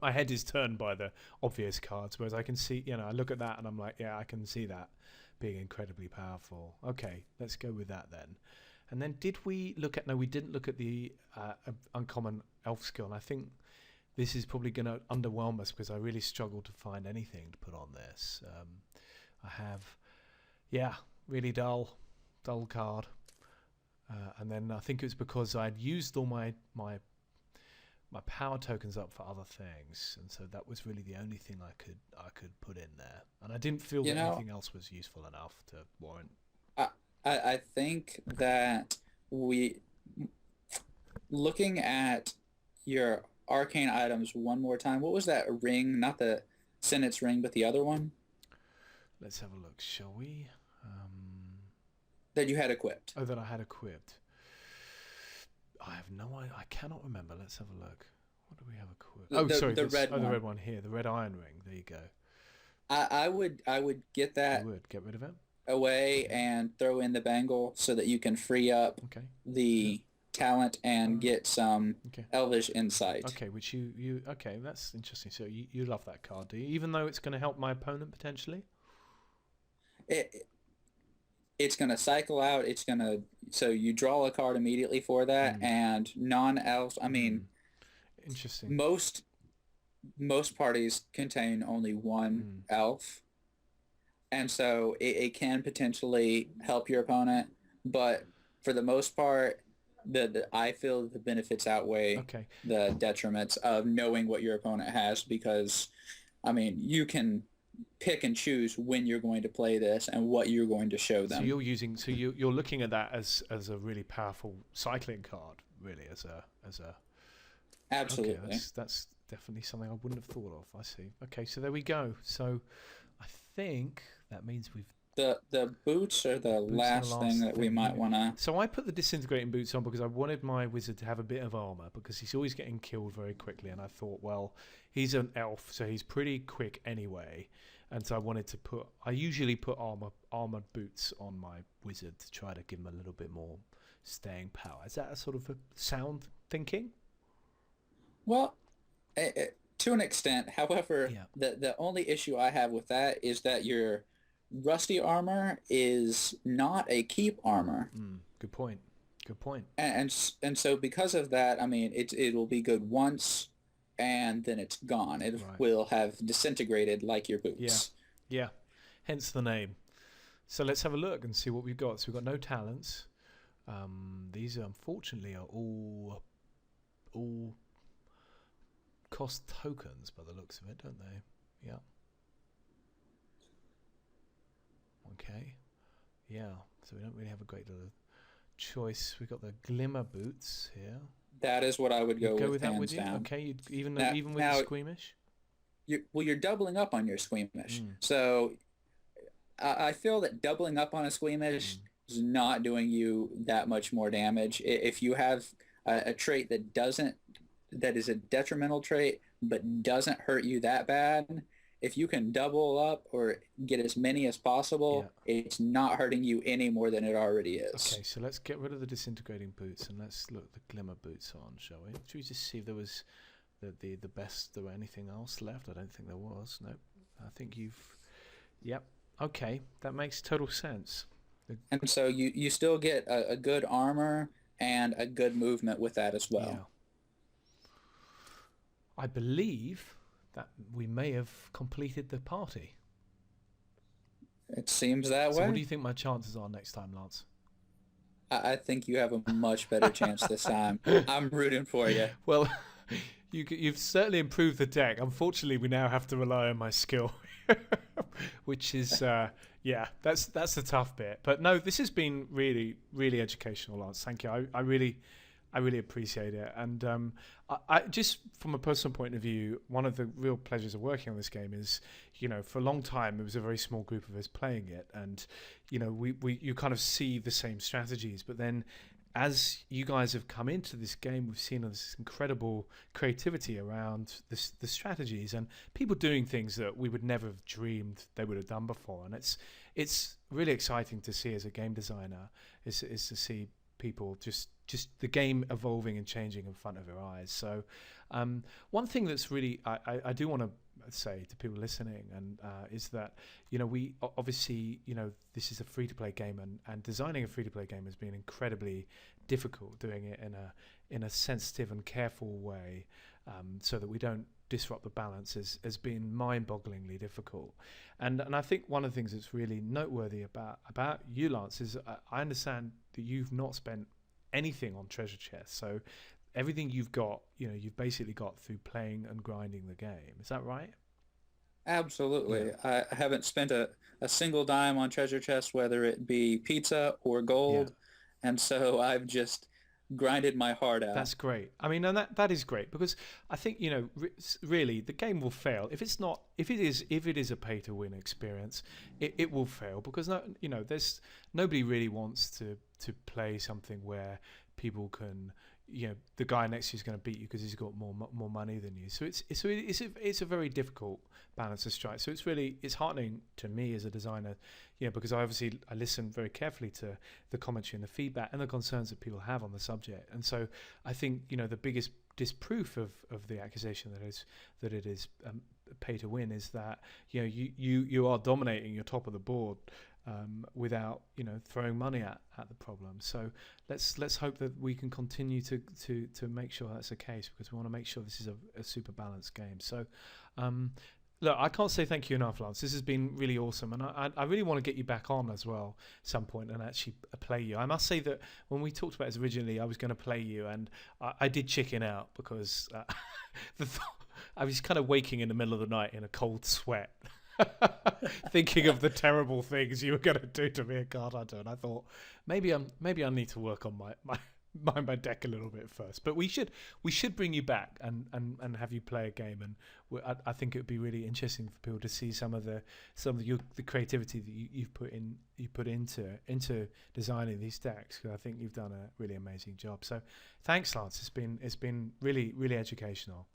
My head is turned by the obvious cards, whereas I can see. I look at that and I'm like, yeah, I can see that being incredibly powerful. Okay, let's go with that then. And then did we look at? No, we didn't look at the uncommon elf skill. And I think this is probably going to underwhelm us because I really struggled to find anything to put on this. I have, yeah, really dull card. And then I think it was because I'd used all my power tokens up for other things, and so that was really the only thing I could put in there. And I didn't feel that anything else was useful enough to warrant.
I think that looking at your arcane items one more time. What was that ring? Not the Senate's ring, but the other one
Let's have a look, shall we?
that you had equipped.
Oh, that I had equipped. I have no idea. I cannot remember. Let's have a look. What do we have equipped? Sorry.
The red one.
The red one here. The red iron ring. There you go.
I would get that.
You would get rid of it
away and throw in the bangle so that you can free up the talent and get some elvish insight.
Okay, which you okay, that's interesting. So you love that card, do you? Even though it's going to help my opponent potentially?
It's going to cycle out. So you draw a card immediately for that, and non-elves, I mean,
interesting.
Most parties contain only one elf. And so it can potentially help your opponent, but for the most part, I feel the benefits outweigh the detriments of knowing what your opponent has, because, I mean, you can pick and choose when you're going to play this and what you're going to show them.
So you're looking at that as a really powerful cycling card, really, as a.
Absolutely.
Okay, that's definitely something I wouldn't have thought of. I see. Okay, so there we go. So I think that means we've...
The boots are the last thing that we might want to...
So I put the disintegrating boots on because I wanted my wizard to have a bit of armor, because he's always getting killed very quickly, and I thought, well, he's an elf, so he's pretty quick anyway, and so I wanted to put... I usually put armored boots on my wizard to try to give him a little bit more staying power. Is that a sort of a sound thinking?
Well, to an extent. However, the only issue I have with that is that your rusty armor is not a keep armor.
Good point.
And so because of that, I mean, it'll be good once, and then it's gone. It will have disintegrated like your boots.
Yeah. Hence the name. So let's have a look and see what we've got. So we've got no talents. These unfortunately are all cost tokens by the looks of it, don't they? Yeah. Okay. Yeah. So we don't really have a great deal of choice. We've got the glimmer boots here.
That is what I would go with
that
hands
with you?
down.
Okay. Even with the squeamish.
You're doubling up on your squeamish. So I feel that doubling up on a squeamish is not doing you that much more damage. If you have a trait that is a detrimental trait but doesn't hurt you that bad, if you can double up or get as many as possible, it's not hurting you any more than it already is.
Okay, so let's get rid of the disintegrating boots and let's look the glimmer boots on, shall we? Should we just see if there was the best, there were anything else left? I don't think there was. No, I think you've... Yep. Okay, that makes total sense.
And so you still get a good armor and a good movement with that as well.
Yeah. I believe that we may have completed the party.
It seems that way.
So what do you think my chances are next time, Lance?
I think you have a much better chance this time. I'm rooting for you.
Well, you've certainly improved the deck. Unfortunately, we now have to rely on my skill, which is, that's the tough bit. But no, this has been really, really educational, Lance. Thank you. I really I really appreciate it. And I just from a personal point of view, one of the real pleasures of working on this game is, for a long time it was a very small group of us playing it, and you kind of see the same strategies, but then as you guys have come into this game, we've seen this incredible creativity around the strategies and people doing things that we would never have dreamed they would have done before. And it's really exciting to see as a game designer is to see people just the game evolving and changing in front of your eyes. So one thing that's really I do want to say to people listening and is that we obviously this is a free-to-play game, and designing a free-to-play game has been incredibly difficult, doing it in a sensitive and careful way, so that we don't disrupt the balance has been mind-bogglingly difficult. And I think one of the things that's really noteworthy about you, Lance, is I understand that you've not spent anything on treasure chests, so everything you've got, you've basically got through playing and grinding the game. Is that right?
Absolutely.
Yeah.
I haven't spent a single dime on treasure chests, whether it be pizza or gold. Yeah. And so I've just grinded my heart out.
That's great. I mean, and that is great, because I think, really the game will fail if it is a pay to win experience. It will fail because there's nobody really wants to play something where people can, the guy next to you is going to beat you because he's got more money than you. So it's a very difficult balance to strike. So it's heartening to me as a designer, because I listen very carefully to the commentary and the feedback and the concerns that people have on the subject. And so I think the biggest disproof of the accusation that it is pay to win is that you are dominating your top of the board without throwing money at the problem. So let's hope that we can continue to make sure that's the case, because we want to make sure this is a super balanced game. So look, I can't say thank you enough, Lance. This has been really awesome, and I really want to get you back on as well at some point and actually play you. I must say that when we talked about this originally, I was going to play you, and I did chicken out because I was kind of waking in the middle of the night in a cold sweat thinking of the terrible things you were going to do to me at Card Hunter, and I thought maybe I need to work on my deck a little bit first. But we should bring you back and have you play a game, and I think it would be really interesting for people to see some of the creativity that you've put into designing these decks, because I think you've done a really amazing job. So thanks, Lance. It's been really, really educational.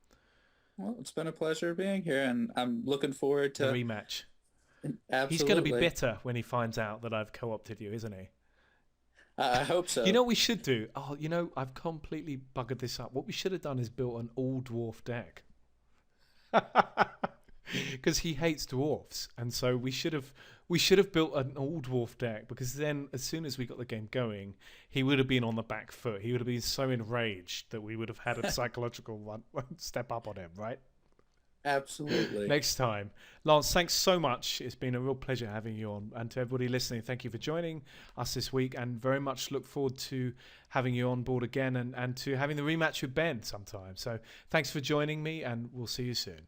Well, it's been a pleasure being here, and I'm looking forward to
the rematch.
Absolutely.
He's going to be bitter when he finds out that I've co-opted you, isn't he?
I hope so.
You know what we should do? I've completely buggered this up. What we should have done is built an all-dwarf deck. Because he hates dwarfs, and so we should have built an all-dwarf deck, because then as soon as we got the game going, he would have been on the back foot. He would have been so enraged that we would have had a psychological one step up on him, right?
Absolutely.
Next time. Lance, thanks so much. It's been a real pleasure having you on. And to everybody listening, thank you for joining us this week, and very much look forward to having you on board again and to having the rematch with Ben sometime. So thanks for joining me, and we'll see you soon.